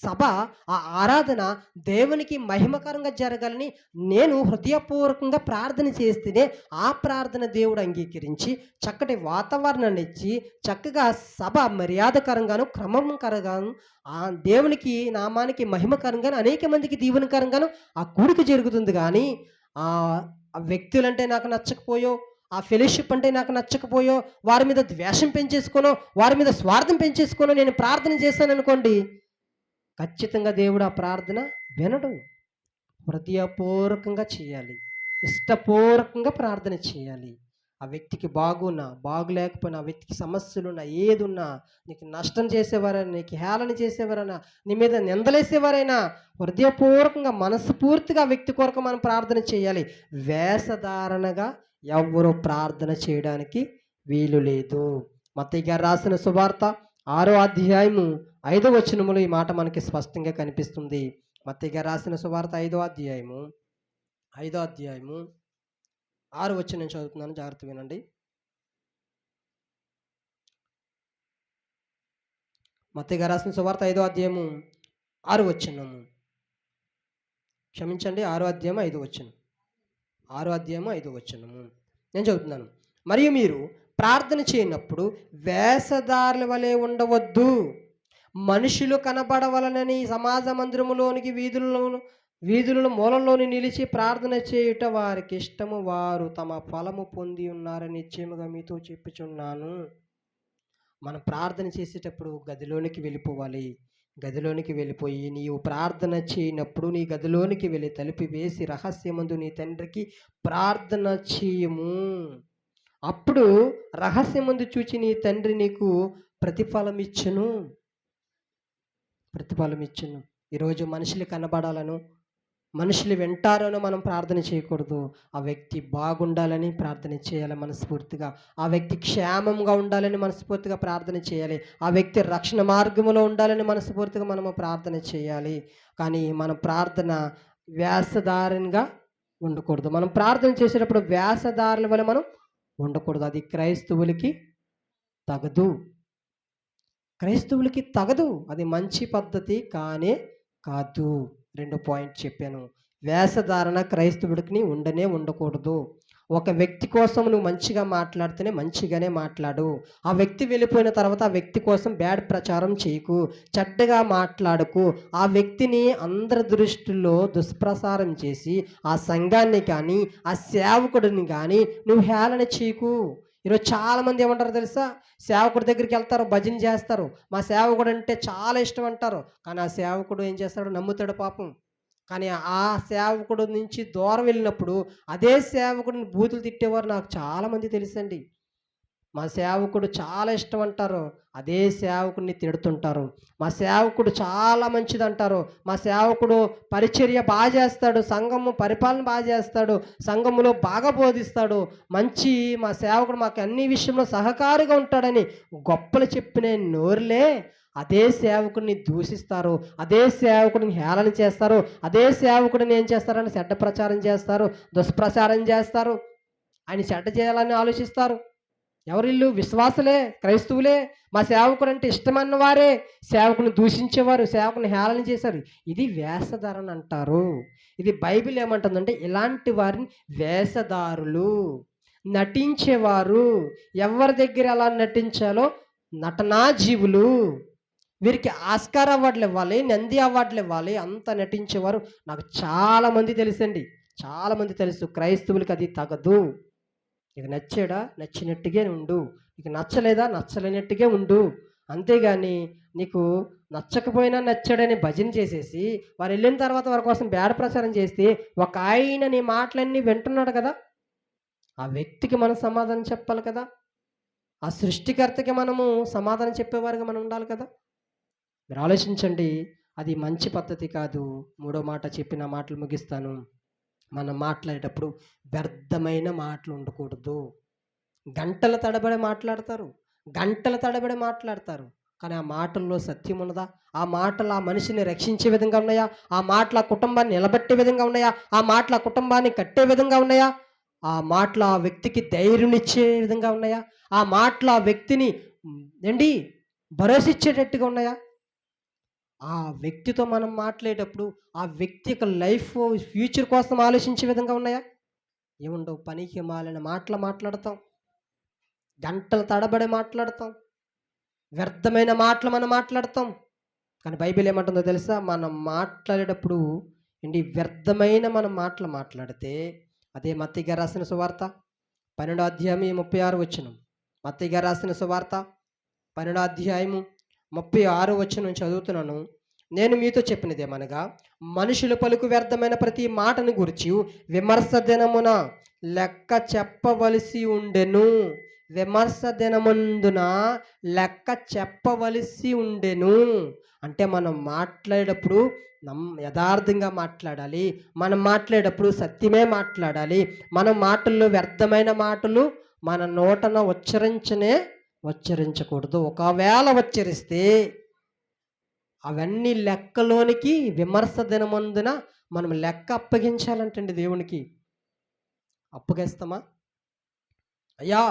Speaker 1: సభ, ఆ ఆరాధన దేవునికి మహిమకరంగా జరగాలని నేను హృదయపూర్వకంగా ప్రార్థన చేస్తేనే ఆ ప్రార్థన దేవుడు అంగీకరించి చక్కటి వాతావరణాన్ని ఇచ్చి చక్కగా సభ మర్యాదకరంగాను, క్రమకరంగాను, ఆ దేవునికి నామానికి మహిమకరంగాను, అనేక మందికి దీవెనకరంగాను ఆ కూడిక జరుగుతుంది. కానీ ఆ వ్యక్తులంటే నాకు నచ్చకపోయో, ఆ ఫెలోషిప్ అంటే నాకు నచ్చకపోయో, వారి మీద ద్వేషం పెంచేసుకోనో, వారి మీద స్వార్థం పెంచేసుకోనో నేను ప్రార్థన చేశాననుకోండి, ఖచ్చితంగా దేవుడు ఆ ప్రార్థన వినడు. హృదయపూర్వకంగా చేయాలి. ఇష్టపూర్వకంగా ప్రార్థన చేయాలి. ఆ వ్యక్తికి బాగున్నా, బాగులేకపోయినా, ఆ వ్యక్తికి సమస్యలున్నా, ఏదున్నా, నీకు నష్టం చేసేవారైనా, నీకు హేళన చేసేవారైనా, నీ మీద నిందలేసేవారైనా హృదయపూర్వకంగా, మనస్ఫూర్తిగా ఆ వ్యక్తి కొరకు మనం ప్రార్థన చేయాలి. వేషధారణగా ఎవ్వరూ ప్రార్థన చేయడానికి వీలు లేదు. మత్తయి గారు రాసిన సువార్త 6వ అధ్యాయము 5వ వచనములో ఈ మాట మనకి స్పష్టంగా కనిపిస్తుంది. మత్తయి గారు రాసిన సువార్త 5వ అధ్యాయము 6వ వచనం నేను చదువుతున్నాను, జాగ్రత్తగా వినండి. మత్తయి గారు రాసిన సువార్త 5వ అధ్యాయము 6వ వచనము. క్షమించండి, 6వ అధ్యాయం 5వ వచనం. 6వ అధ్యాయము 5వ వచనము నేను చదువుతున్నాను. మరియు మీరు ప్రార్థన చేయనప్పుడు వేషధారుల వలె ఉండవద్దు. మనుషులు కనబడవలనని సమాజ మందిరములోనికి వీధులలో మూలల్లోని నిలిచి ప్రార్థన చేయుట వారికి ఇష్టము, వారు తమ ఫలము పొంది ఉన్నారని నిశ్చయముగా మీతో చెప్పుచున్నాను. మనం ప్రార్థన చేసేటప్పుడు గదిలోనికి వెళ్ళిపోవాలి. గదిలోనికి వెళ్ళిపోయి నీవు ప్రార్థన చేయనప్పుడు నీ గదిలోనికి వెళ్ళి తలుపు వేసి రహస్యమందు నీ తండ్రికి ప్రార్థన చేయము. అప్పుడు రహస్యమందు చూచి నీ తండ్రి నీకు ప్రతిఫలం ఇచ్చును. ఈరోజు మనుషులు కనబడాలను, మనుషులు వింటారనో మనం ప్రార్థన చేయకూడదు. ఆ వ్యక్తి బాగుండాలని ప్రార్థన చేయాలి మనస్ఫూర్తిగా. ఆ వ్యక్తి క్షేమంగా ఉండాలని మనస్ఫూర్తిగా ప్రార్థన చేయాలి. ఆ వ్యక్తి రక్షణ మార్గంలో ఉండాలని మనస్ఫూర్తిగా మనము ప్రార్థన చేయాలి. కానీ మన ప్రార్థన వేషధారణగా ఉండకూడదు. మనం ప్రార్థన చేసేటప్పుడు వేషధారుల వల్ల మనం ఉండకూడదు. అది క్రైస్తవులకి తగదు. అది మంచి పద్ధతి కానే కాదు. 2 పాయింట్ చెప్పాను. వేషధారణ క్రైస్తవుడికి ఉండకూడదు. ఒక వ్యక్తి కోసం నువ్వు మంచిగా మాట్లాడితేనే మంచిగానే మాట్లాడు. ఆ వ్యక్తి వెళ్ళిపోయిన తర్వాత ఆ వ్యక్తి కోసం బ్యాడ్ ప్రచారం చేయకు, చెడ్డగా మాట్లాడకు. ఆ వ్యక్తిని అందరి దృష్టిలో దుష్ప్రసారం చేసి ఆ సంఘాన్ని కానీ ఆ సేవకుడిని కానీ నువ్వు హేళన చేయకు. ఈరోజు చాలామంది ఏమంటారు తెలుసా? సేవకుడి దగ్గరికి వెళ్తారు, భజన చేస్తారు, మా సేవకుడు అంటే చాలా ఇష్టం అంటారు. కానీ ఆ సేవకుడు ఏం చేస్తాడు? నమ్ముతాడు పాపం. కానీ ఆ సేవకుడు నుంచి దూరం వెళ్ళినప్పుడు అదే సేవకుడిని బూతులు తిట్టేవారు నాకు చాలామంది తెలుసండి. మా సేవకుడు చాలా ఇష్టం అంటారు, అదే సేవకుడిని తిడుతుంటారు. మా సేవకుడు చాలా మంచిది అంటారు, మా సేవకుడు పరిచర్య బాగా చేస్తాడు, సంఘము పరిపాలన బాగా చేస్తాడు, సంఘములో బాగా బోధిస్తాడు, మా సేవకుడు మాకు అన్ని విషయంలో సహకారిగా ఉంటాడని గొప్పలు చెప్పిన నోరులే అదే సేవకుడిని దూషిస్తారు, అదే సేవకుడిని హేళన చేస్తారు, అదే సేవకుడిని ఏం చేస్తారని చెడ్డ ప్రచారం చేస్తారు, దుష్ప్రచారం చేస్తారు, ఆయన చెడ్డ చేయాలని ఆలోచిస్తారు. ఎవరిల్లు? విశ్వాసులే, క్రైస్తవులే. మా సేవకుడు అంటే ఇష్టమన్న వారే సేవకుని దూషించేవారు, సేవకుని హేళన చేశారు. ఇది వేషధారణ అంటారు. ఇది బైబిల్ ఏమంటుందంటే ఇలాంటి వారిని వేషధారులు, నటించేవారు. ఎవరి దగ్గర ఎలా నటించాలో నటనా జీవులు. వీరికి ఆస్కార్ అవార్డులు ఇవ్వాలి, నంది అవార్డులు ఇవ్వాలి, అంత నటించేవారు నాకు చాలామంది తెలుసండి. చాలామంది తెలుసు. క్రైస్తవులకి అది తగదు. నీకు నచ్చాడా? నచ్చినట్టుగా ఉండు. నీకు నచ్చలేదా? నచ్చలేనట్టుగా ఉండు. అంతేగాని నీకు నచ్చకపోయినా నచ్చాడని భజన చేసేసి వారు వెళ్ళిన తర్వాత వారి కోసం బ్యాడ్ ప్రచారం చేస్తే ఒక ఆయన నీ మాటలన్నీ వింటున్నాడు కదా, ఆ వ్యక్తికి మనం సమాధానం చెప్పాలి కదా. ఆ సృష్టికర్తకి మనము సమాధానం చెప్పేవారుగా మనం ఉండాలి కదా. మీరు ఆలోచించండి. అది మంచి పద్ధతి కాదు. 3వ మాట చెప్పిన మాటలు ముగిస్తాను. మనం మాట్లాడేటప్పుడు వ్యర్థమైన మాటలు ఉండకూడదు. గంటల తడబడి మాట్లాడతారు, కానీ ఆ మాటల్లో సత్యం ఉన్నదా? ఆ మాటలు ఆ మనిషిని రక్షించే విధంగా ఉన్నాయా? ఆ మాటలు ఆ కుటుంబాన్ని నిలబెట్టే విధంగా ఉన్నాయా? ఆ మాటలు ఆ కుటుంబాన్ని కట్టే విధంగా ఉన్నాయా? ఆ మాటలు ఆ వ్యక్తికి ధైర్యమిచ్చే విధంగా ఉన్నాయా? ఆ మాటలు ఆ వ్యక్తిని భరోసా ఇచ్చేటట్టుగా ఉన్నాయా? ఆ వ్యక్తితో మనం మాట్లాడేటప్పుడు ఆ వ్యక్తి యొక్క లైఫ్ ఫ్యూచర్ కోసం ఆలోచించే విధంగా ఉన్నాయా? ఏముండవు. పనికి మాలిన మాట్లాడతాం, గంటల తడబడి మాట్లాడతాం, వ్యర్థమైన మాటలు మనం మాట్లాడతాం. కానీ బైబిల్ ఏమంటుందో తెలుసా? మనం మాట్లాడేటప్పుడు వ్యర్థమైన మనం మాట్లాడితే అదే మత్తయి గారు రాసిన సువార్త 12వ అధ్యాయం 36 వచనం. మత్తయి గారు రాసిన సువార్త 12వ అధ్యాయము 36 వచనం చదువుతున్నాను. నేను మీతో చెప్పినదేమనగా మనుషులు పలుకు వ్యర్థమైన ప్రతి మాటను గురించి విమర్శ దినమున లెక్క చెప్పవలసి ఉండెను. విమర్శ దినమందున లెక్క చెప్పవలసి ఉండెను. అంటే మనం మాట్లాడేటప్పుడు యథార్థంగా మాట్లాడాలి. మనం మాట్లాడేటప్పుడు సత్యమే మాట్లాడాలి. మన మాటల్లో వ్యర్థమైన మాటలు మన నోటన ఉచ్చరించకూడదు. ఒకవేళ ఉచ్చరిస్తే అవన్నీ లెక్కలోనికి విమర్శ దినమందున మనం లెక్క అప్పగించాలంటండి దేవునికి. అప్పగిస్తామా? అయ్యా,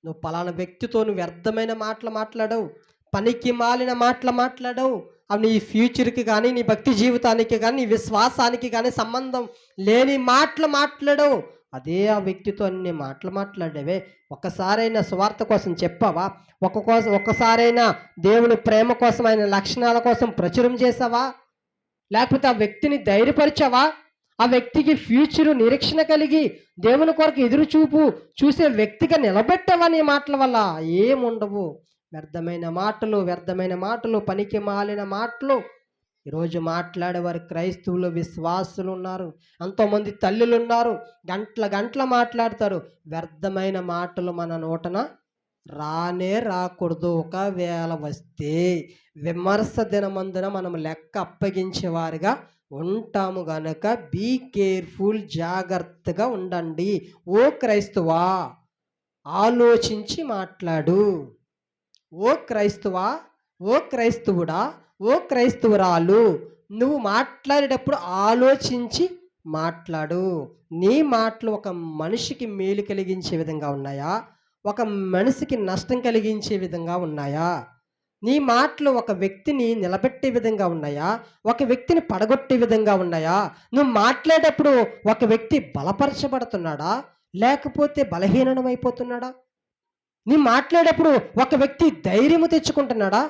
Speaker 1: నువ్వు పలానా వ్యక్తితో నువ్వు వ్యర్థమైన మాటలు మాట్లాడవు, పనికి మాలిన మాటలు మాట్లాడవు, అవి నీ ఫ్యూచర్కి కానీ నీ భక్తి జీవితానికి కానీ నీ విశ్వాసానికి కానీ సంబంధం లేని మాటలు మాట్లాడవు అదే ఆ వ్యక్తితో అన్ని మాటలు మాట్లాడావే, ఒక్కసారైనా స్వార్థ కోసం చెప్పావా? ఒక్కసారైనా దేవుని ప్రేమ కోసం, ఆయన లక్షణాల కోసం ప్రచురం చేసావా? లేకపోతే ఆ వ్యక్తిని ధైర్యపరిచావా? ఆ వ్యక్తికి ఫ్యూచరు నిరీక్షణ కలిగి దేవుని కొరకు ఎదురు చూసే వ్యక్తిగా నిలబెట్టావా నీ మాటల వల్ల? ఏముండవు. వ్యర్థమైన మాటలు, పనికి మాలిన మాటలు. ఈరోజు మాట్లాడేవారు క్రైస్తవులు, విశ్వాసులు ఉన్నారు. ఎంతోమంది తల్లులు ఉన్నారు. గంటల మాట్లాడతారు. వ్యర్థమైన మాటలు మన నోటన రానే రాకూడదు. ఒకవేళ వస్తే విమర్శ దినమందున మనం లెక్క అప్పగించేవారుగా ఉంటాము గనక బీ కేర్ఫుల్, జాగ్రత్తగా ఉండండి. ఓ క్రైస్తవా, ఆలోచించి మాట్లాడు. ఓ క్రైస్తవా, ఓ క్రైస్తవుడా, ఓ క్రైస్తవురాలు, నువ్వు మాట్లాడేటప్పుడు ఆలోచించి మాట్లాడు. నీ మాటలు ఒక మనిషికి మేలు కలిగించే విధంగా ఉన్నాయా? ఒక మనిషికి నష్టం కలిగించే విధంగా ఉన్నాయా? నీ మాటలు ఒక వ్యక్తిని నిలబెట్టే విధంగా ఉన్నాయా? ఒక వ్యక్తిని పడగొట్టే విధంగా ఉన్నాయా? నువ్వు మాట్లాడేటప్పుడు ఒక వ్యక్తి బలపరచబడుతున్నాడా? లేకపోతే బలహీనమైపోతున్నాడా? నీ మాట్లాడేటప్పుడు ఒక వ్యక్తి ధైర్యము తెచ్చుకుంటున్నాడా?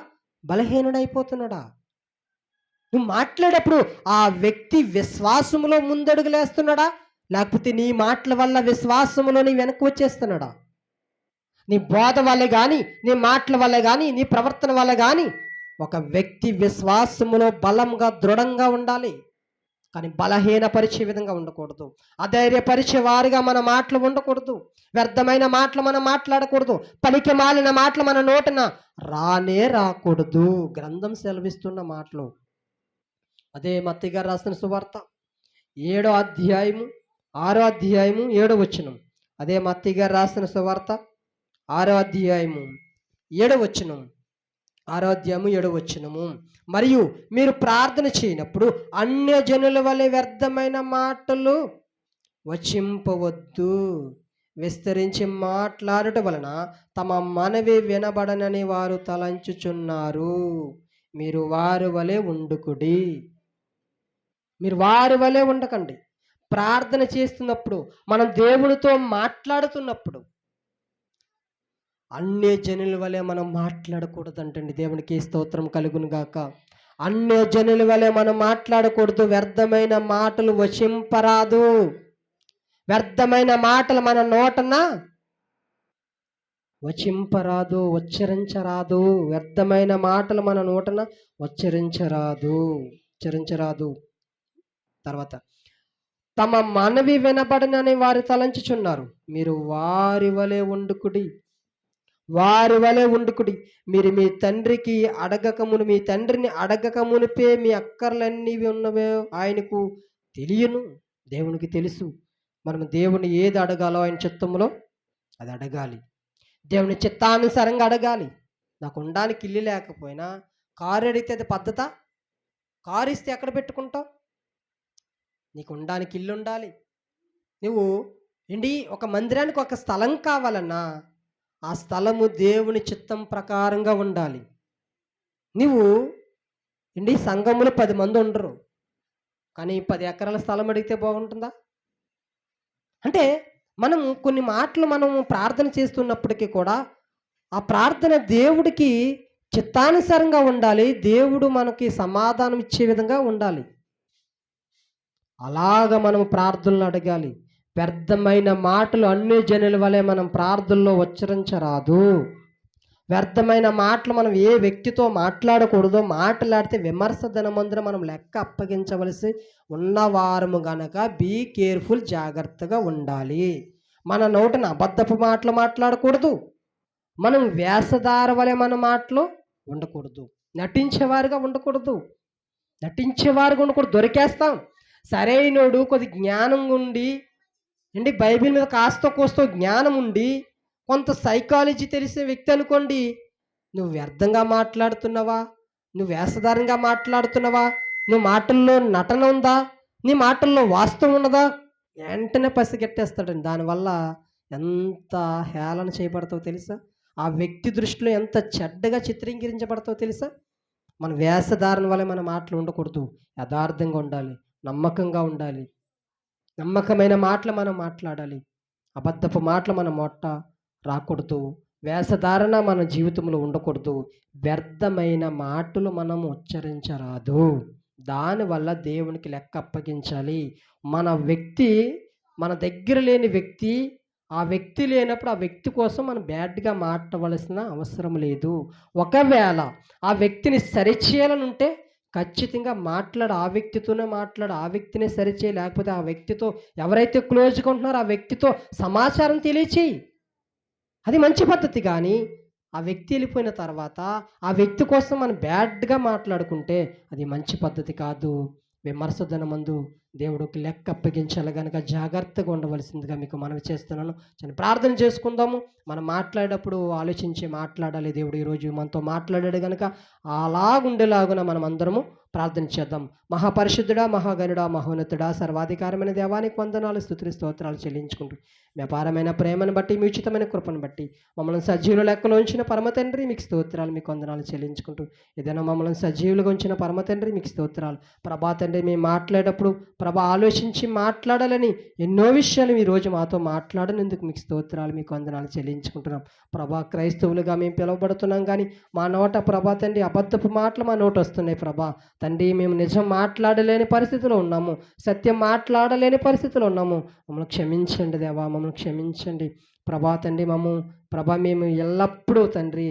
Speaker 1: బలహీనుడైపోతున్నాడా? నువ్వు మాట్లాడేటప్పుడు ఆ వ్యక్తి విశ్వాసములో ముందడుగులేస్తున్నాడా? లేకపోతే నీ మాటల వల్ల విశ్వాసములో నీ వెనక్కి వచ్చేస్తున్నాడా? నీ బోధ వల్లే కానీ, నీ మాటల వల్లే కానీ, నీ ప్రవర్తన వల్ల కానీ ఒక వ్యక్తి విశ్వాసములో బలంగా, దృఢంగా ఉండాలి. కానీ బలహీనపరిచే విధంగా ఉండకూడదు. అధైర్యపరిచే వారిగా మన మాటలు ఉండకూడదు. వ్యర్థమైన మాటలు మనం మాట్లాడకూడదు. పనికి మాలిన మాటలు మన నోటిన రానే రాకూడదు. గ్రంథం సెలవిస్తున్న మాటలు. అదే మత్తయి గారు రాసిన సువార్త 7వ అధ్యాయము 6వ అధ్యాయము 7వ వచనం. అదే మత్తయి గారు రాసిన సువార్త 6వ అధ్యాయము 7వ వచనం. 6వ అధ్యాయము 7వ వచనము. మరియు మీరు ప్రార్థన చేయనప్పుడు అన్యజనుల వలె వ్యర్థమైన మాటలు వచింపవద్దు. విస్తరించి మాట్లాడటం వలన తమ మనవి వినబడనని వారు తలంచుచున్నారు. మీరు వారి వలె ఉండుకుడి. మీరు వారి వలె ఉండకండి. ప్రార్థన చేస్తున్నప్పుడు, మనం దేవునితో మాట్లాడుతున్నప్పుడు అన్య జనుల వలె మనం మాట్లాడకూడదంటండి. దేవునికి స్తోత్రం కలుగును గాక. అన్య జనుల వలె మనం మాట్లాడకూడదు. వ్యర్థమైన మాటలు వచింపరాదు. వ్యర్థమైన మాటలు మన నోటన వచింపరాదు, ఉచ్చరించరాదు. వ్యర్థమైన మాటలు మన నోటన ఉచ్చరించరాదు. తర్వాత తమ మనవి వినబడనని వారు తలంచుచున్నారు. మీరు వారి వలె ఉండుకుడి. మీరు మీ తండ్రిని అడగక మునిపే మీ అక్కర్లన్నీ ఉన్నవే ఆయనకు తెలియను. దేవునికి తెలుసు. మనం దేవుని ఏది అడగాలో ఆయన చిత్తంలో అది అడగాలి. దేవుని చిత్తానుసారంగా అడగాలి. నాకు ఉండడానికి ఇల్లు లేకపోయినా కారు అడిగితే అది పద్ధత? కారు ఇస్తే ఎక్కడ పెట్టుకుంటావు? నీకు ఉండడానికి ఇల్లు ఉండాలి. నువ్వు ఒక మందిరానికి ఒక స్థలం కావాలన్నా ఆ స్థలము దేవుని చిత్తం ప్రకారంగా ఉండాలి. నువ్వు సంఘములో 10 మంది ఉండరు, కానీ 10 ఎకరాల స్థలం అడిగితే బాగుంటుందా? అంటే కొన్ని మాటలు ప్రార్థన చేస్తున్నప్పటికీ కూడా ఆ ప్రార్థన దేవుడికి చిత్తానుసారంగా ఉండాలి. దేవుడు మనకి సమాధానం ఇచ్చే విధంగా ఉండాలి. అలాగ మనం ప్రార్థనలు అడగాలి. వ్యర్థమైన మాటలు అన్ని జనుల వలె మనం ప్రార్థనలో ఉచ్చరించరాదు. వ్యర్థమైన మాటలు మనం ఏ వ్యక్తితో మాట్లాడకూడదో, మాట్లాడితే విమర్శ దినమందున మనం లెక్క అప్పగించవలసి ఉన్నవారము గనక బీ కేర్ఫుల్, జాగ్రత్తగా ఉండాలి. మన నోటిన అబద్ధపు మాటలు మాట్లాడకూడదు. మనం వేషధార వలె మన మాటలు ఉండకూడదు. నటించేవారుగా ఉండకూడదు. దొరికేస్తాం. సరైనోడు కొద్ది జ్ఞానం ఉండి బైబిల్ మీద కాస్త కోస్తో జ్ఞానం ఉండి కొంత సైకాలజీ తెలిసే వ్యక్తి అనుకోండి, నువ్వు వ్యర్థంగా మాట్లాడుతున్నావా? నువ్వు వేషధారంగా మాట్లాడుతున్నావా? నువ్వు మాటల్లో నటన ఉందా? నీ మాటల్లో వాస్తవం ఉన్నదా? వెంటనే పసిగట్టేస్తాడండి. దానివల్ల ఎంత హేళన చేయబడతావు తెలుసా? ఆ వ్యక్తి దృష్టిలో ఎంత చెడ్డగా చిత్రీకరించబడతావు తెలుసా? మన వేషధారణ వల్ల మన మాటలు ఉండకూడదు. యథార్థంగా ఉండాలి, నమ్మకంగా ఉండాలి. నమ్మకమైన మాటలు మనం మాట్లాడాలి. అబద్ధపు మాటలు మన నోట రాకూడదు. వేషధారణ మన జీవితంలో ఉండకూడదు. వ్యర్థమైన మాటలు మనం ఉచ్చరించరాదు. దానివల్ల దేవునికి లెక్క అప్పగించాలి. మన వ్యక్తి మన దగ్గర లేని వ్యక్తి, ఆ వ్యక్తి లేనప్పుడు ఆ వ్యక్తి కోసం మనం బ్యాడ్‌గా మాట్లాడవలసిన అవసరం లేదు. ఒకవేళ ఆ వ్యక్తిని సరిచేయాలనుంటే ఖచ్చితంగా మాట్లాడు. ఆ వ్యక్తితోనే మాట్లాడు. ఆ వ్యక్తినే సరిచేయి. లేకపోతే ఆ వ్యక్తితో ఎవరైతే క్లోజ్‌గా ఉంటున్నారో ఆ వ్యక్తితో సమాచారం తెలియచేయి. అది మంచి పద్ధతి గానీ, ఆ వ్యక్తి ఎళ్ళిపోయిన తర్వాత, ఆ వ్యక్తి కోసం మనం బ్యాడ్‌గా మాట్లాడుకుంటే అది మంచి పద్ధతి కాదు. విమర్శ దినమందు దేవుడికి లెక్క అప్పగించాలి గనక జాగ్రత్తగా ఉండవలసిందిగా మీకు మనవి చేస్తున్నాను. ప్రార్థన చేసుకుందాము. మనం మాట్లాడేటప్పుడు ఆలోచించి మాట్లాడాలి. దేవుడు ఈరోజు మనతో మాట్లాడాడు గనక అలాగుండేలాగున మనమందరము ప్రార్థన చేద్దాం. మహాపరిశుద్ధుడా, మహాగణుడా, మహోన్నతుడా, సర్వాధికారమైన దేవానికి వందనాలు, స్తుతులు, స్తోత్రాలు చెల్లించుకుంటూ మీ అపారమైన ప్రేమను బట్టి, మీ ఉచితమైన కృపను బట్టి మమ్మల్ని సజీవుల లెక్కలో ఉంచిన పరమ తండ్రి మీకు స్తోత్రాలు, మీకు వందనాలు చెల్లించుకుంటూ ఏదైనా మమ్మల్ని సజీవులుగా ఉంచిన పరమ తండ్రి మీకు స్తోత్రాలు. ప్రభా తండ్రి మేము మాట్లాడేటప్పుడు ప్రభా ఆలోచించి మాట్లాడాలని ఎన్నో విషయాలు ఈరోజు మాతో మాట్లాడనందుకు మీకు స్తోత్రాలు, మీకు వందనాలు చెల్లించుకుంటున్నాం. ప్రభా క్రైస్తవులుగా మేము పిలువబడుతున్నాం కానీ మా నోట ప్రభా తండ్రి అబద్ధపు మాటలు మా నోట వస్తున్నాయి. ప్రభా తండ్రి మేము నిజం మాట్లాడలేని పరిస్థితిలో ఉన్నాము. సత్యం మాట్లాడలేని పరిస్థితిలో ఉన్నాము. మమ్మల్ని క్షమించండి దేవా, మమ్మల్ని క్షమించండి. ప్రభా తండ్రి ప్రభా మేము ఎల్లప్పుడూ తండ్రి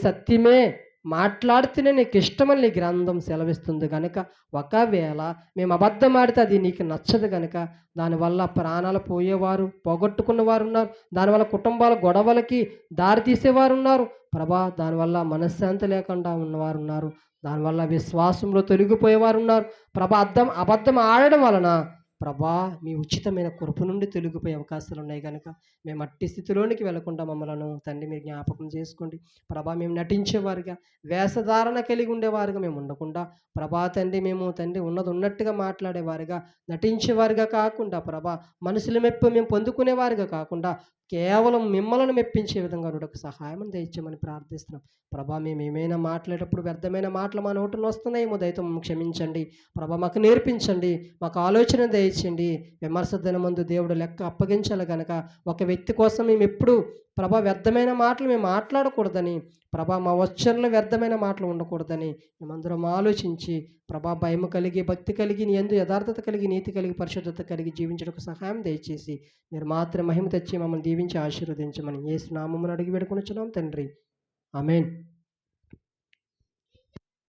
Speaker 1: సత్యమే మాట్లాడితేనే నీకు ఇష్టమని నీ గ్రంథం సెలవిస్తుంది గనుక ఒకవేళ మేము అబద్ధం ఆడితే అది నీకు నచ్చదు గనుక దానివల్ల ప్రాణాలు పోయేవారు, పోగొట్టుకున్న వారు ఉన్నారు. దానివల్ల కుటుంబాల గొడవలకి దారి తీసేవారు ఉన్నారు. ప్రభా దానివల్ల మనశ్శాంతి లేకుండా ఉన్నవారు ఉన్నారు. దానివల్ల విశ్వాసంలో తొలగిపోయేవారు ఉన్నారు. ప్రభా అబద్ధం ఆడడం వలన ప్రభా మీ ఉచితమైన కృప నుండి తొలగిపోయే అవకాశాలు ఉన్నాయి కనుక మేము అట్టి స్థితిలోనికి వెళ్లకుండా మమ్మలను తండ్రి మీరు జ్ఞాపకం చేసుకోండి. ప్రభా మేము నటించేవారుగా, వేషధారణ కలిగి ఉండేవారుగా మేము ఉండకుండా ప్రభా తండ్రి మేము ఉన్నది ఉన్నట్టుగా మాట్లాడేవారుగా, నటించేవారుగా కాకుండా ప్రభా మనుషుల మెప్పు మేము పొందుకునేవారుగా కాకుండా కేవలం మిమ్మల్ని మెప్పించే విధంగా ఉండకు సహాయం దయచేయమని ప్రార్థిస్తున్నాం. ప్రభా మేము ఏమైనా మాట్లాడేటప్పుడు వ్యర్థమైన మాటలు మా నోటిలో వస్తున్నాయేమో దయతో క్షమించండి. ప్రభా మాకు నేర్పించండి, మాకు ఆలోచన దయచేయండి. విమర్శ దినమందు దేవుడు లెక్క అప్పగించాలి కనుక ఒక వ్యక్తి కోసం మేము ఎప్పుడు ప్రభా వ్యర్థమైన మాటలు మేము మాట్లాడకూడదని, ప్రభా మా వచ్చరణలో వ్యర్థమైన మాటలు ఉండకూడదని మేమందరం ఆలోచించి ప్రభా భయము కలిగి, భక్తి కలిగి, నీ యందు యథార్థత కలిగి, నీతి కలిగి, పరిశుద్ధత కలిగి జీవించడానికి సహాయం దయచేసి మీరు మాత్రం మహిమ తెచ్చి మమ్మల్ని దీవించి ఆశీర్వదించమని యేసు నామమున అడిగి వేడుకొనుచున్నాం తండ్రి. ఆమేన్.